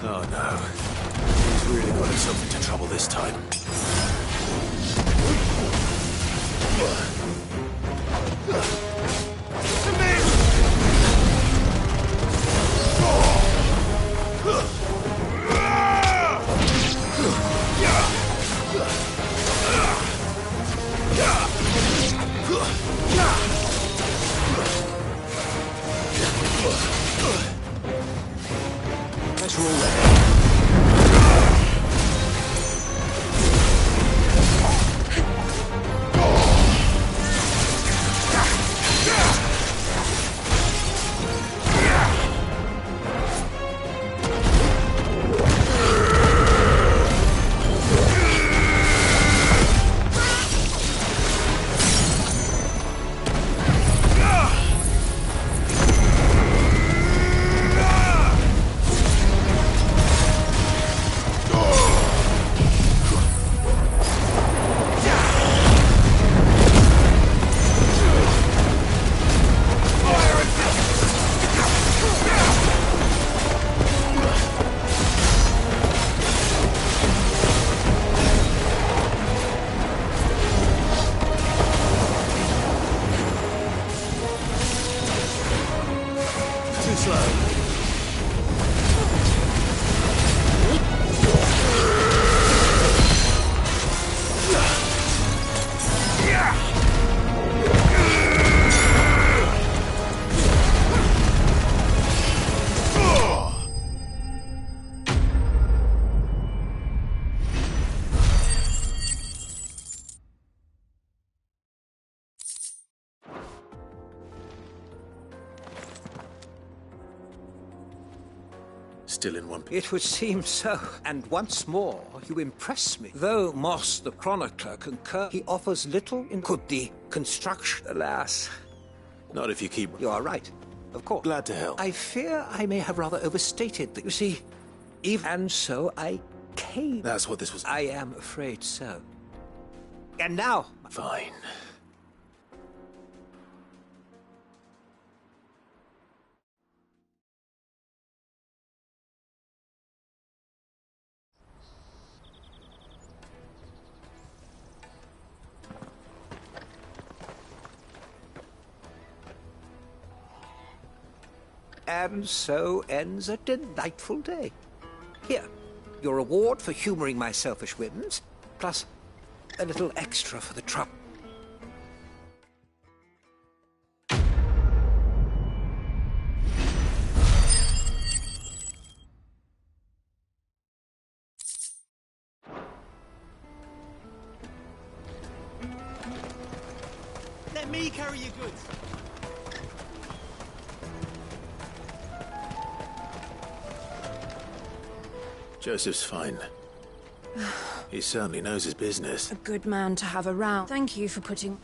Oh no. He's really got himself into trouble this time. Pressure already. Still in one piece. It would seem so. And once more, you impress me. Though Moss the Chronicler concur, he offers little in could the construction. Alas. Not if you keep... You are right. Of course. Glad to help. I fear I may have rather overstated that. You see, even... And so I came. That's what this was... I am afraid so. And now... Fine. And so ends a delightful day. Here, your reward for humoring my selfish whims, plus a little extra for the trouble. Let me carry your goods. Joseph's fine. He certainly knows his business. A good man to have around. Thank you for putting...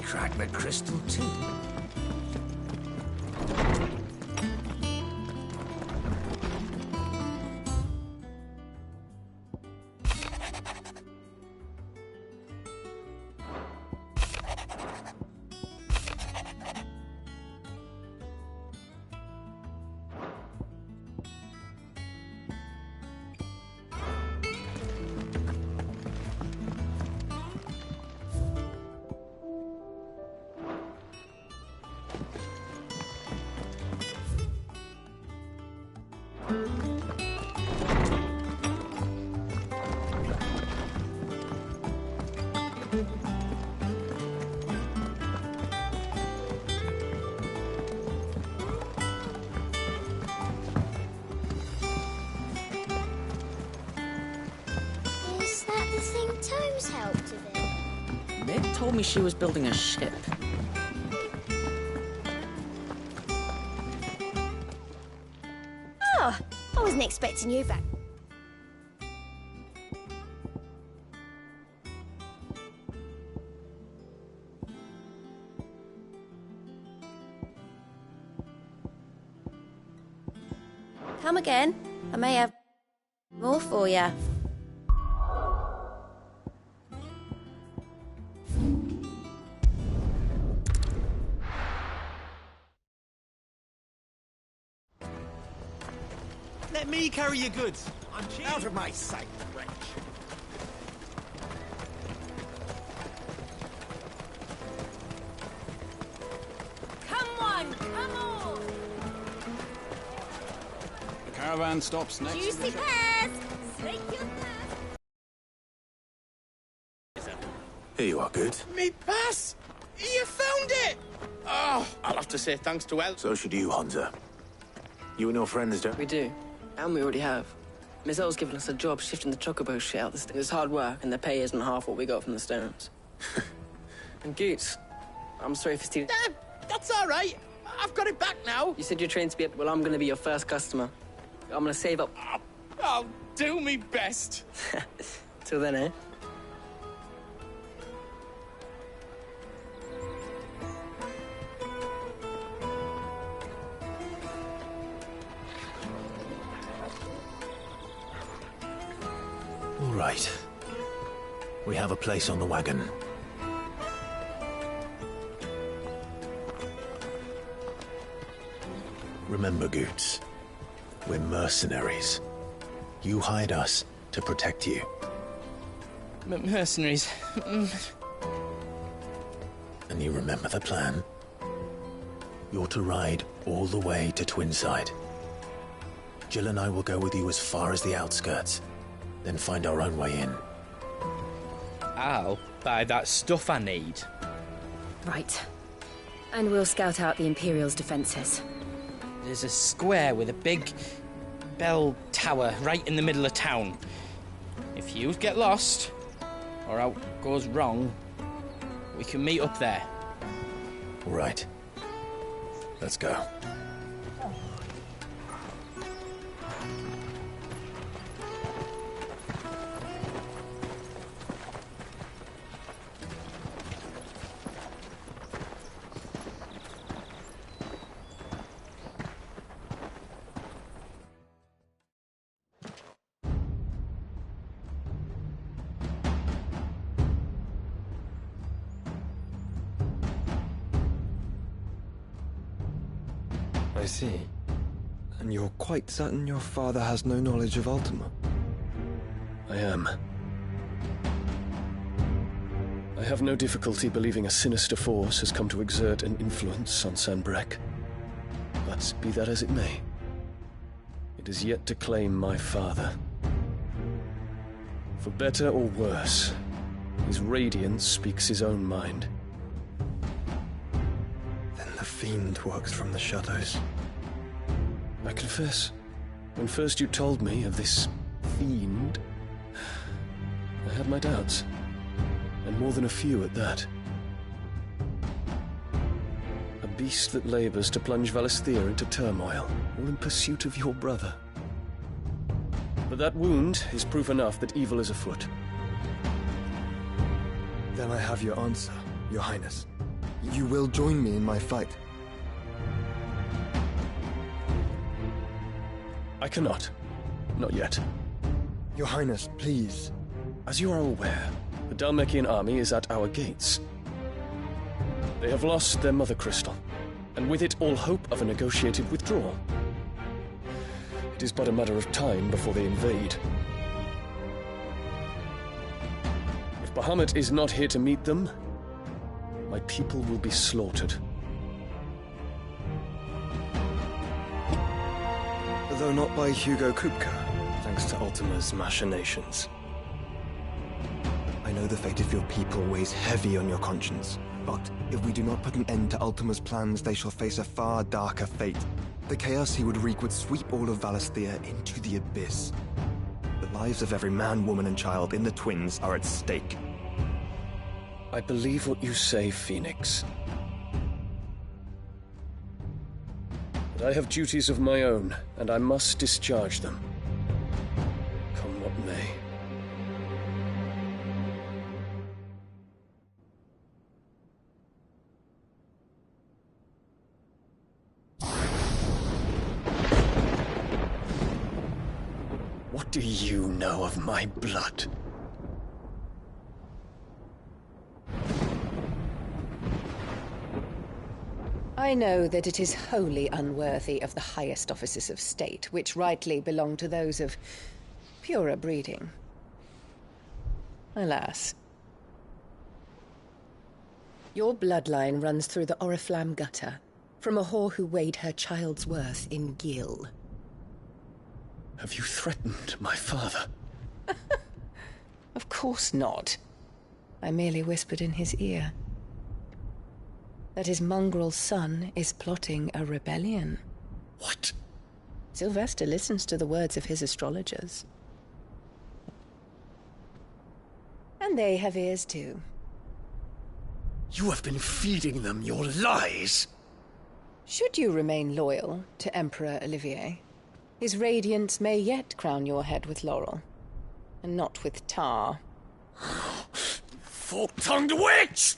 Crack the crystal too. Is that the thing Tomes helped with it? Meg told me she was building a ship. Oh, I wasn't expecting you back. Come again. I may have more for you. Let me carry your goods. I'm cheap. Out of my sight, wretch. Come on, come on! The caravan stops next. Juicy pears! Slake your thirst! Here you are, good. Me pass! You found it! Oh, I'll have to say thanks to El. So should you, Hunter. You and your friends don't... We do. And we already have. Miss L's given us a job shifting the chocobo shit out the stones. It's hard work, and the pay isn't half what we got from the stones. And Goots, I'm sorry for stealing... That's all right. I've got it back now. You said you're trained to be... Well, I'm going to be your first customer. I'm going to save up... I'll do me best. Till then, eh? All right. We have a place on the wagon. Remember, Goots, we're mercenaries. You hired us to protect you. Mercenaries. And you remember the plan? You're to ride all the way to Twinside. Jill and I will go with you as far as the outskirts, then find our own way in. I'll buy that stuff I need. Right. And we'll scout out the Imperial's defenses. There's a square with a big bell tower right in the middle of town. If you get lost, or out goes wrong, we can meet up there. All right. Let's go. I see. And you're quite certain your father has no knowledge of Ultima? I am. I have no difficulty believing a sinister force has come to exert an influence on Sanbreque. But be that as it may, it is yet to claim my father. For better or worse, his radiance speaks his own mind. Then the fiend works from the shadows. I confess, when first you told me of this fiend, I had my doubts, and more than a few at that. A beast that labors to plunge Valisthea into turmoil, all in pursuit of your brother. But that wound is proof enough that evil is afoot. Then I have your answer, Your Highness. You will join me in my fight. I cannot. Not yet. Your Highness, please. As you are aware, the Dhalmekian army is at our gates. They have lost their mother crystal, and with it all hope of a negotiated withdrawal. It is but a matter of time before they invade. If Bahamut is not here to meet them, my people will be slaughtered. Though not by Hugo Kupka, thanks to Ultima's machinations. I know the fate of your people weighs heavy on your conscience, but if we do not put an end to Ultima's plans, they shall face a far darker fate. The chaos he would wreak would sweep all of Valisthea into the abyss. The lives of every man, woman, and child in the Twins are at stake. I believe what you say, Phoenix. But I have duties of my own, and I must discharge them. Come what may. do you know of my blood? I know that it is wholly unworthy of the highest offices of state, which rightly belong to those of purer breeding. Alas. Your bloodline runs through the Oriflamme gutter, from a whore who weighed her child's worth in gill. Have you threatened my father? Of course not. I merely whispered in his ear that his mongrel son is plotting a rebellion. What? Sylvester listens to the words of his astrologers. And they have ears too. You have been feeding them your lies! Should you remain loyal to Emperor Olivier, his radiance may yet crown your head with laurel, and not with tar. Fork-tongued witch!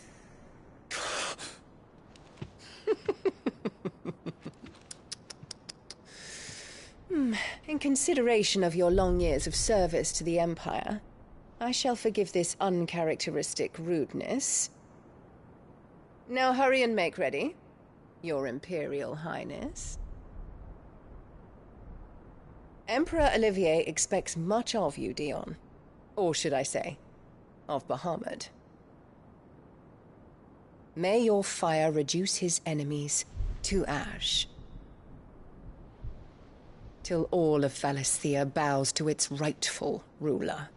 In consideration of your long years of service to the Empire, I shall forgive this uncharacteristic rudeness. Now hurry and make ready, Your Imperial Highness. Emperor Olivier expects much of you, Dion. Or should I say, of Bahamut. May your fire reduce his enemies to ash, till all of Valisthea bows to its rightful ruler.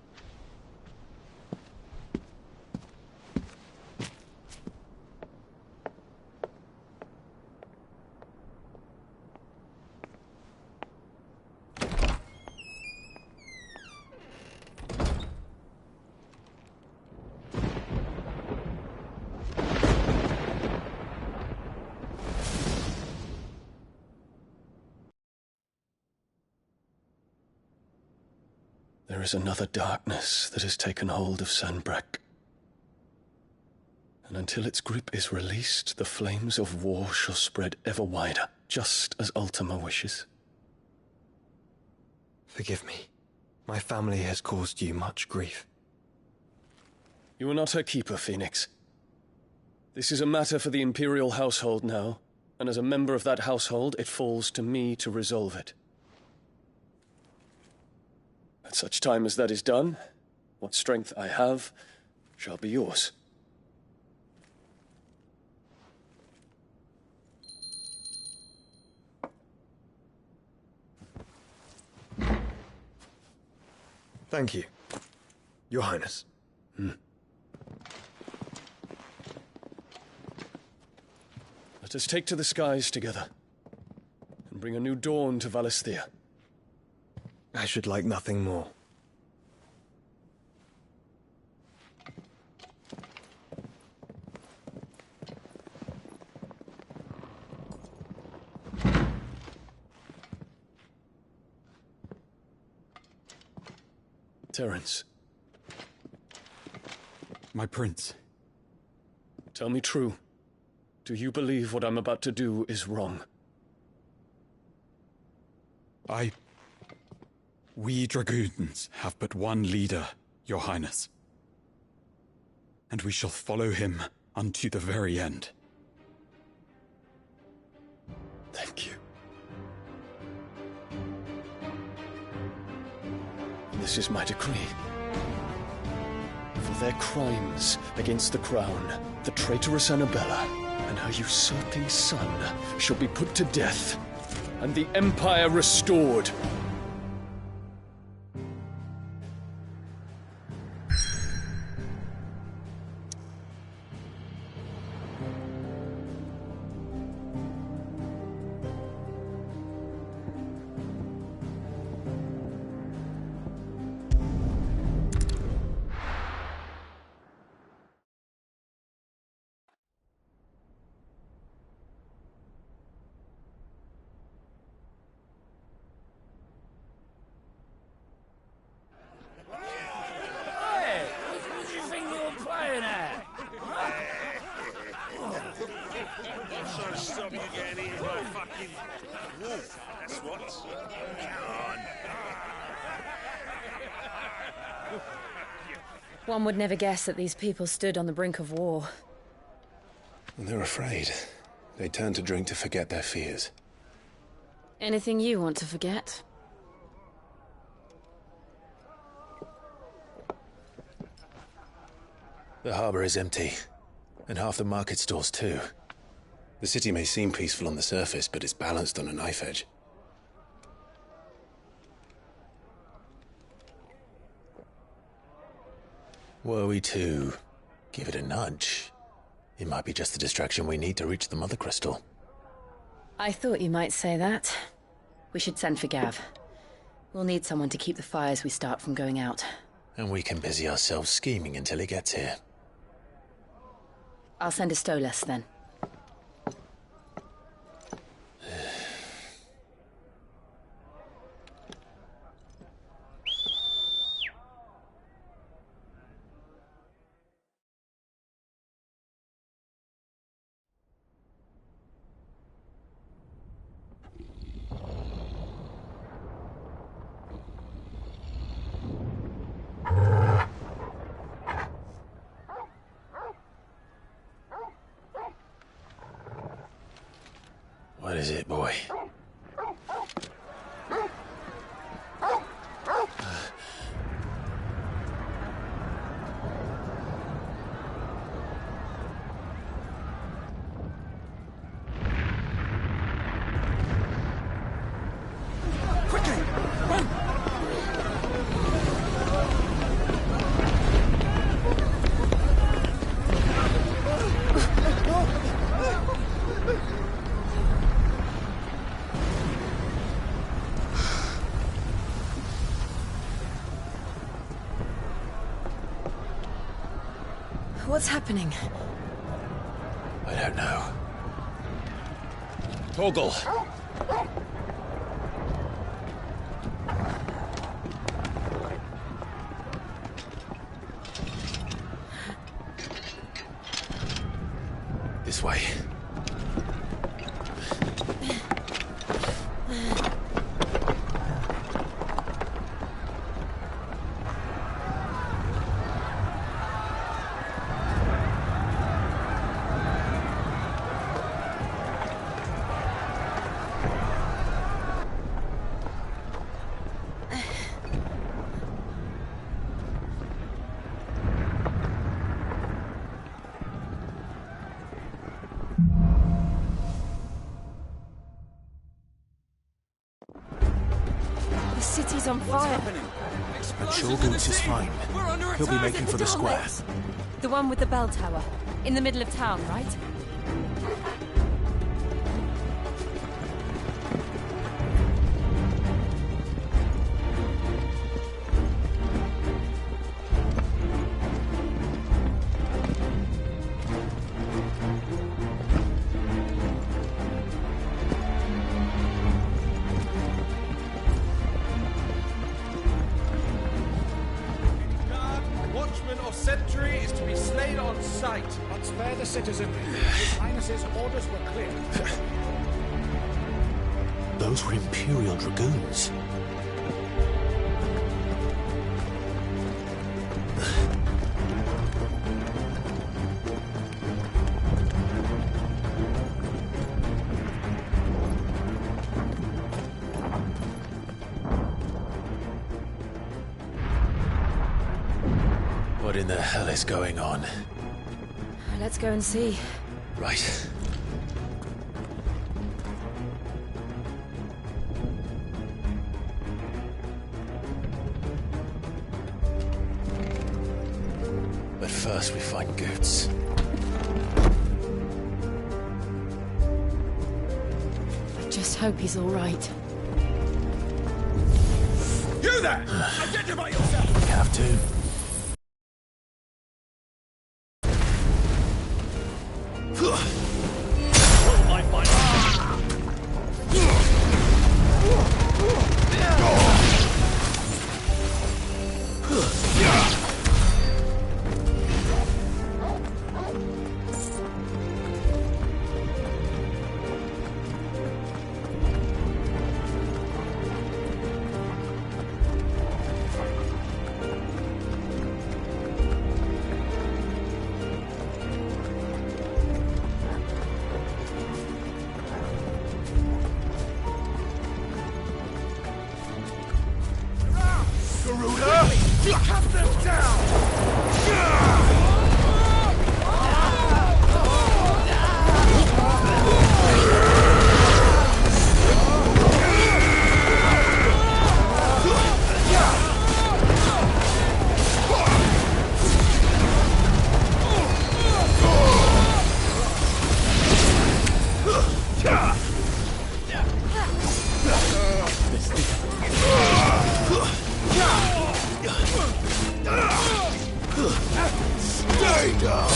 There is another darkness that has taken hold of Sanbreque. And until its grip is released, the flames of war shall spread ever wider, just as Ultima wishes. Forgive me. My family has caused you much grief. You are not her keeper, Phoenix. This is a matter for the Imperial household now, and as a member of that household, it falls to me to resolve it. At such time as that is done, what strength I have shall be yours. Thank you, Your Highness. Let us take to the skies together, and bring a new dawn to Valisthea. I should like nothing more. Terence. My prince. Tell me true. Do you believe what I'm about to do is wrong? We dragoons have but one leader, Your Highness. And we shall follow him unto the very end. Thank you. This is my decree. For their crimes against the crown, the traitorous Annabella and her usurping son shall be put to death, and the Empire restored. One would never guess that these people stood on the brink of war. And they're afraid. They turn to drink to forget their fears. Anything you want to forget? The harbor is empty, and half the market stalls too. The city may seem peaceful on the surface, but it's balanced on a knife edge. Were we to give it a nudge, it might be just the distraction we need to reach the Mother Crystal. I thought you might say that. We should send for Gav. We'll need someone to keep the fires we start from going out. And we can busy ourselves scheming until he gets here. I'll send a Stolas then. What is it, boy? What's happening? I don't know. Torgal! This way. The city's on fire. But Shogun's is fine. He'll be making for the square. The one with the bell tower. In the middle of town, right? Sentry is to be slain on sight. But spare the citizenry. His Highness's orders were clear. Those were Imperial Dragoons. What in the hell is going on? Let's go and see. Right. But first we find Goots. I just hope he's all right. You there! Identify yourself! We have to. Cut them down! Stay down!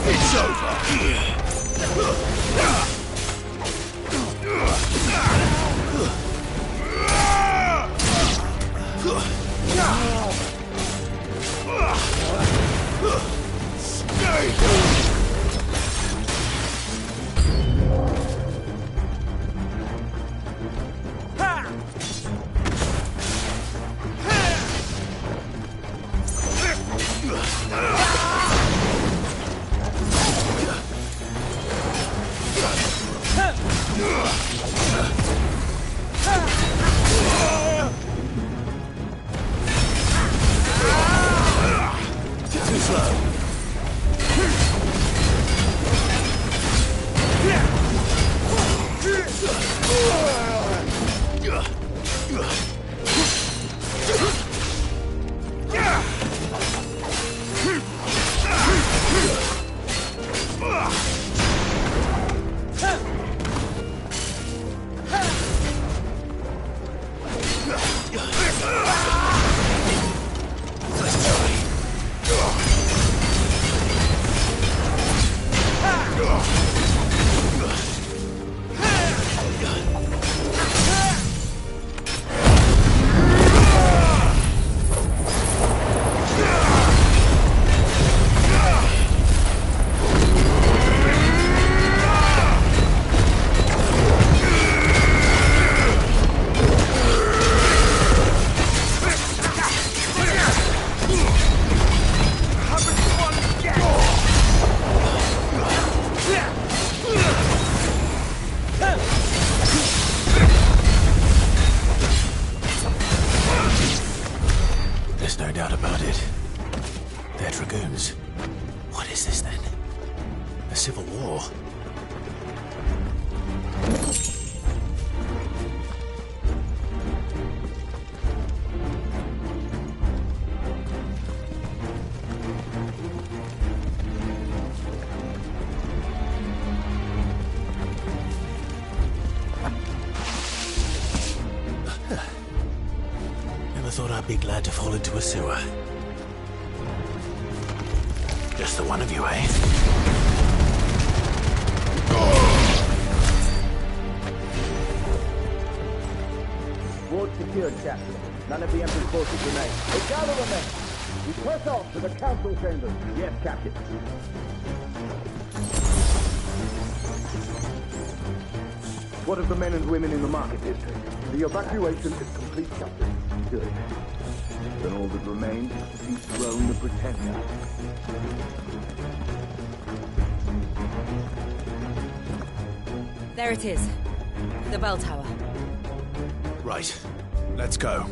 It's over here! Stay down! Too slow. There's no doubt about it. They're dragoons. What is this then? A civil war? Never thought I'd be glad to fall into a sewer. Just the one of you, eh? Ward secured, Captain. None of the Emperor's forces remain. They gather the men. We press on to the council chambers. Yes, Captain. What of the men and women in the market district? The evacuation is complete, Captain. Good. Then all that remains is to dethrone the Pretender. There it is. The bell tower. Right. Let's go.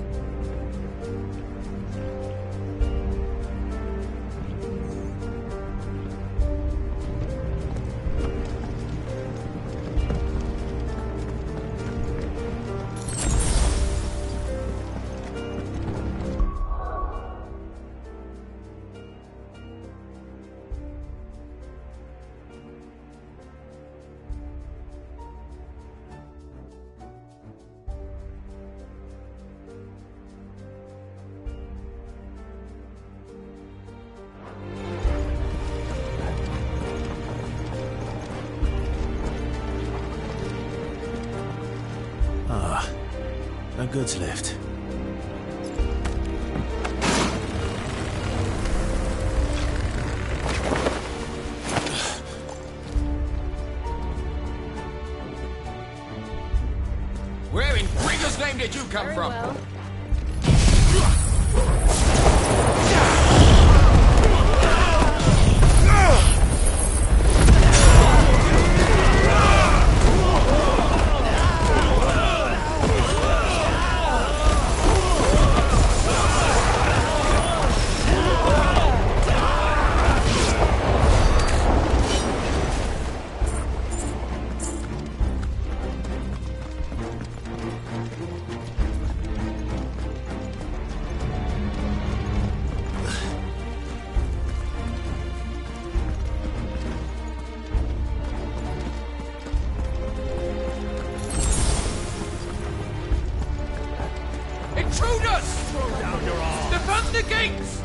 A goods lift. Where in Gringo's name did you come from? Well. gates!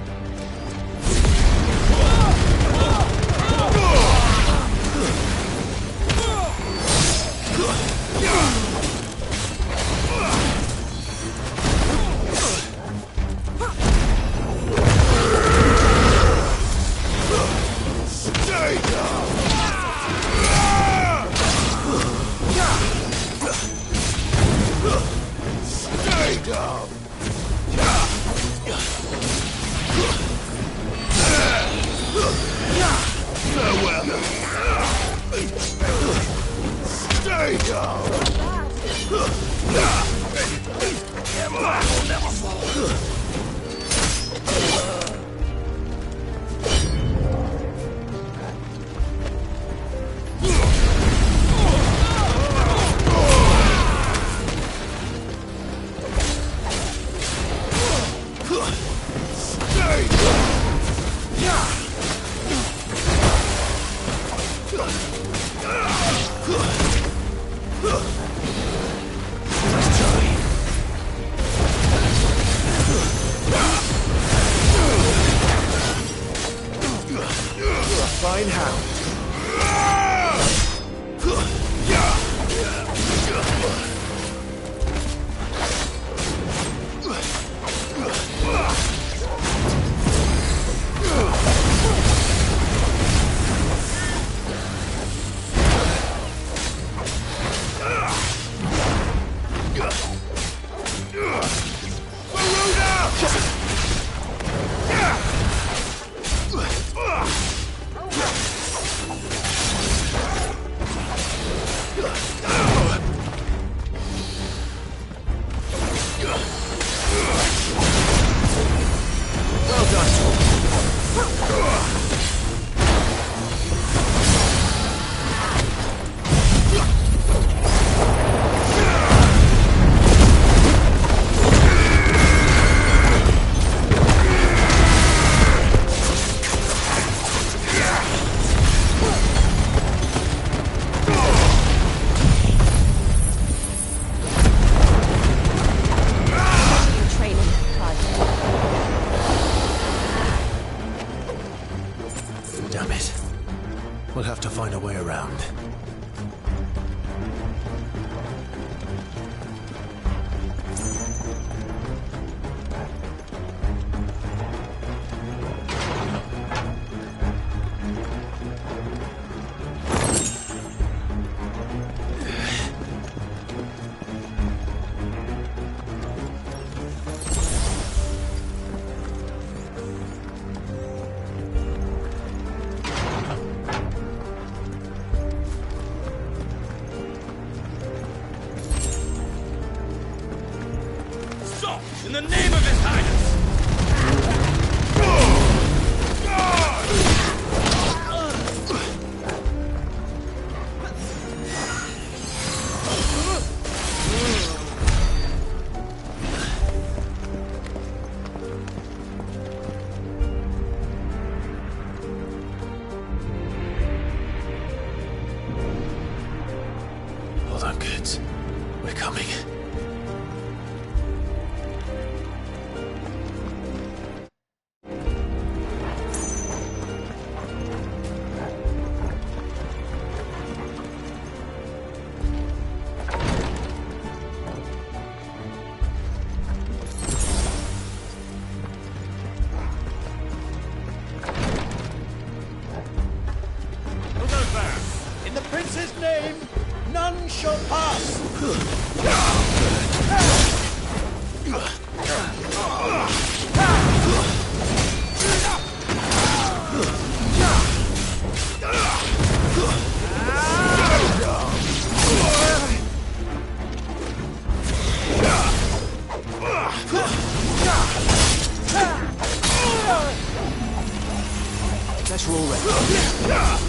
Fine hound. Damn it. We'll have to find a way around. In the name of His Highness! Hold on, kids. We're coming. In the prince's name, none shall pass. Let's roll ready.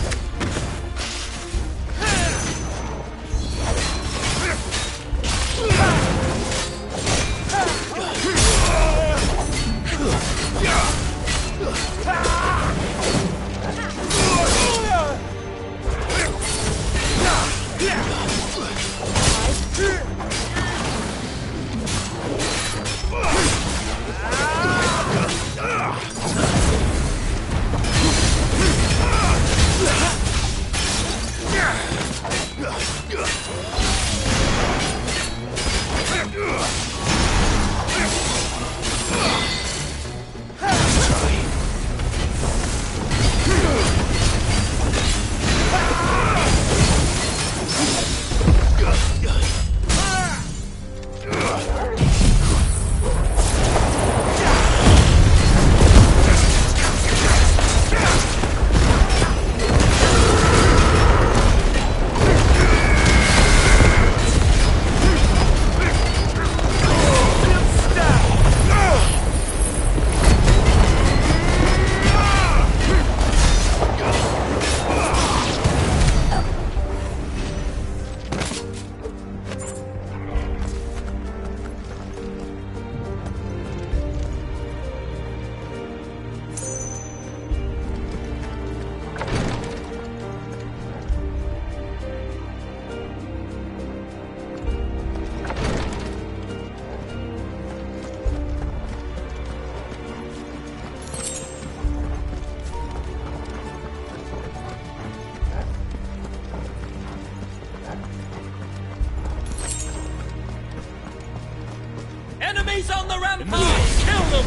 Enemies on the rampart! Kill them!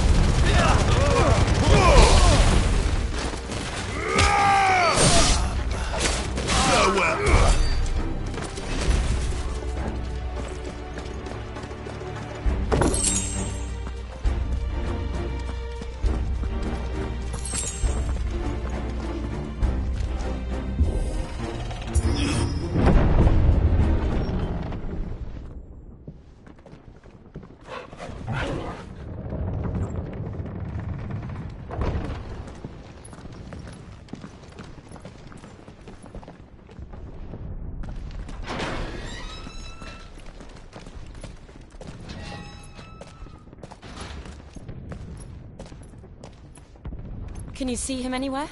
Nowhere! Can you see him anywhere?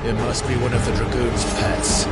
It must be one of the Dragoon's pets.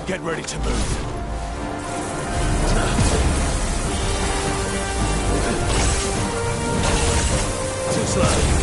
Get ready to move. Too slow.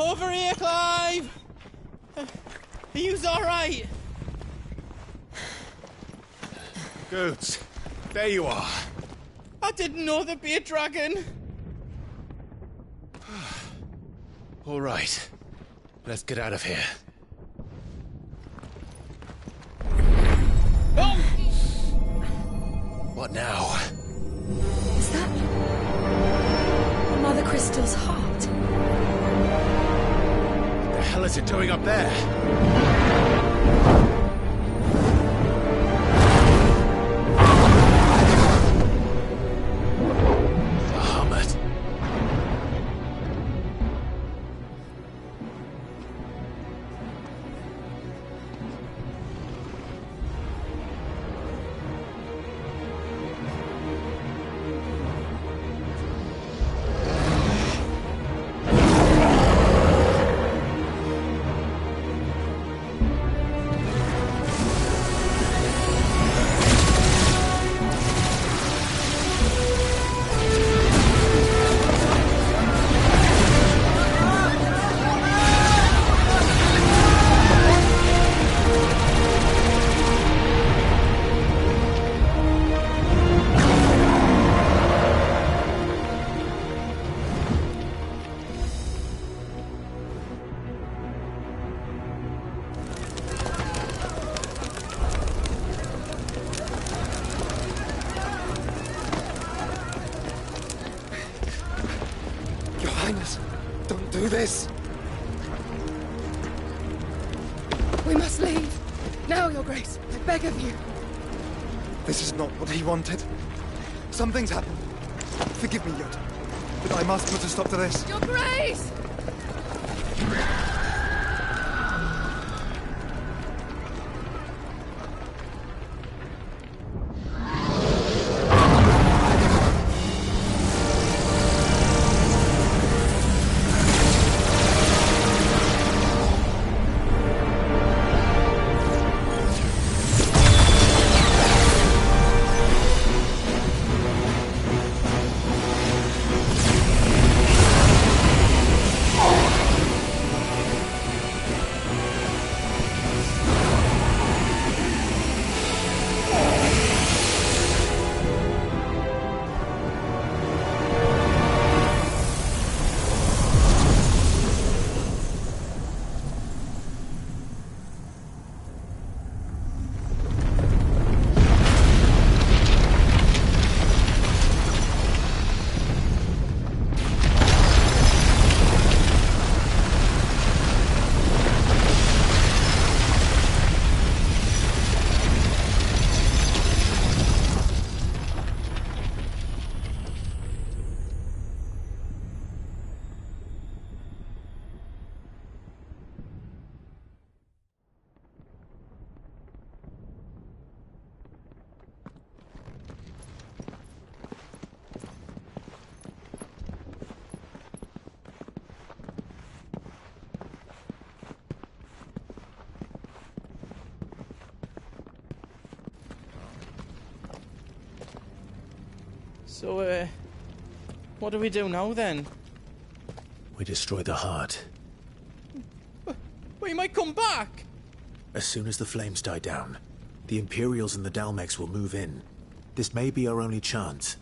Over here, Clive! Are you alright? Goods, there you are. I didn't know there'd be a dragon. All right, let's get out of here. Oh! What now? Is that Mother Crystal's heart? The hell is it doing up there? Bahamut. Don't do this! We must leave. Now, Your Grace. I beg of you. This is not what he wanted. Something's happened. Forgive me, Yoda, but I must put a stop to this. Your Grace! So, what do we do now, then? We destroy the heart. We might come back! As soon as the flames die down, the Imperials and the Dalmex will move in. This may be our only chance.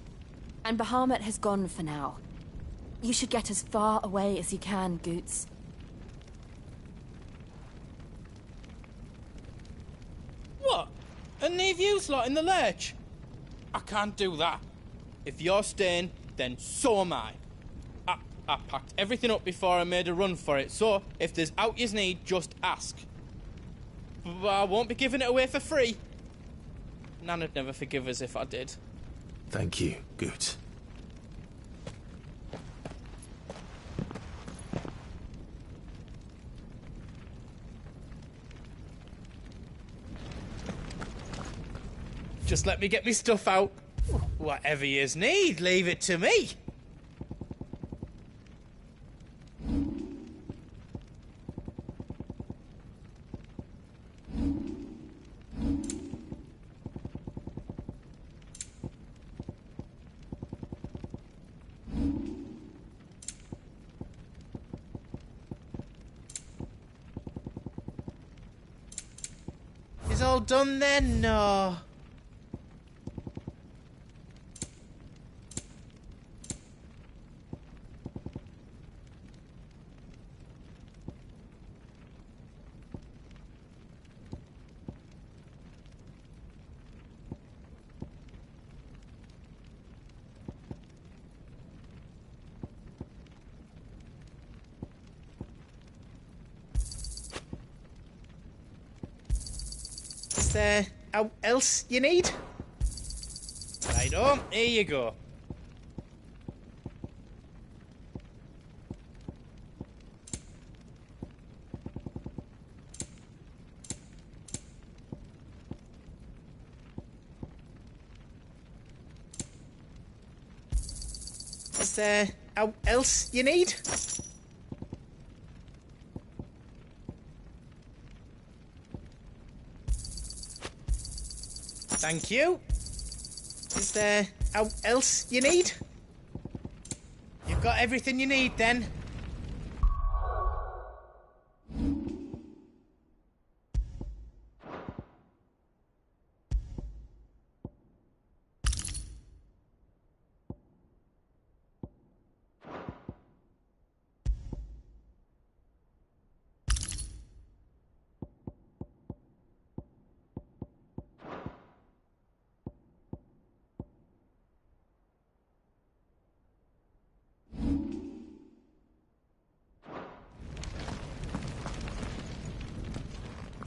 And Bahamut has gone for now. You should get as far away as you can, Goots. What? And leave you lot in the lurch? I can't do that. If you're staying, then so am I. I packed everything up before I made a run for it, so if there's out yous need, just ask. But I won't be giving it away for free. Nana'd never forgive us if I did. Thank you, Goots. Just let me get me stuff out. Whatever yous need, leave it to me. is all done then, no? Is there else you need? Righto, here you go. Is there else you need? Thank you. Is there else you need? You've got everything you need then.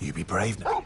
You be brave now.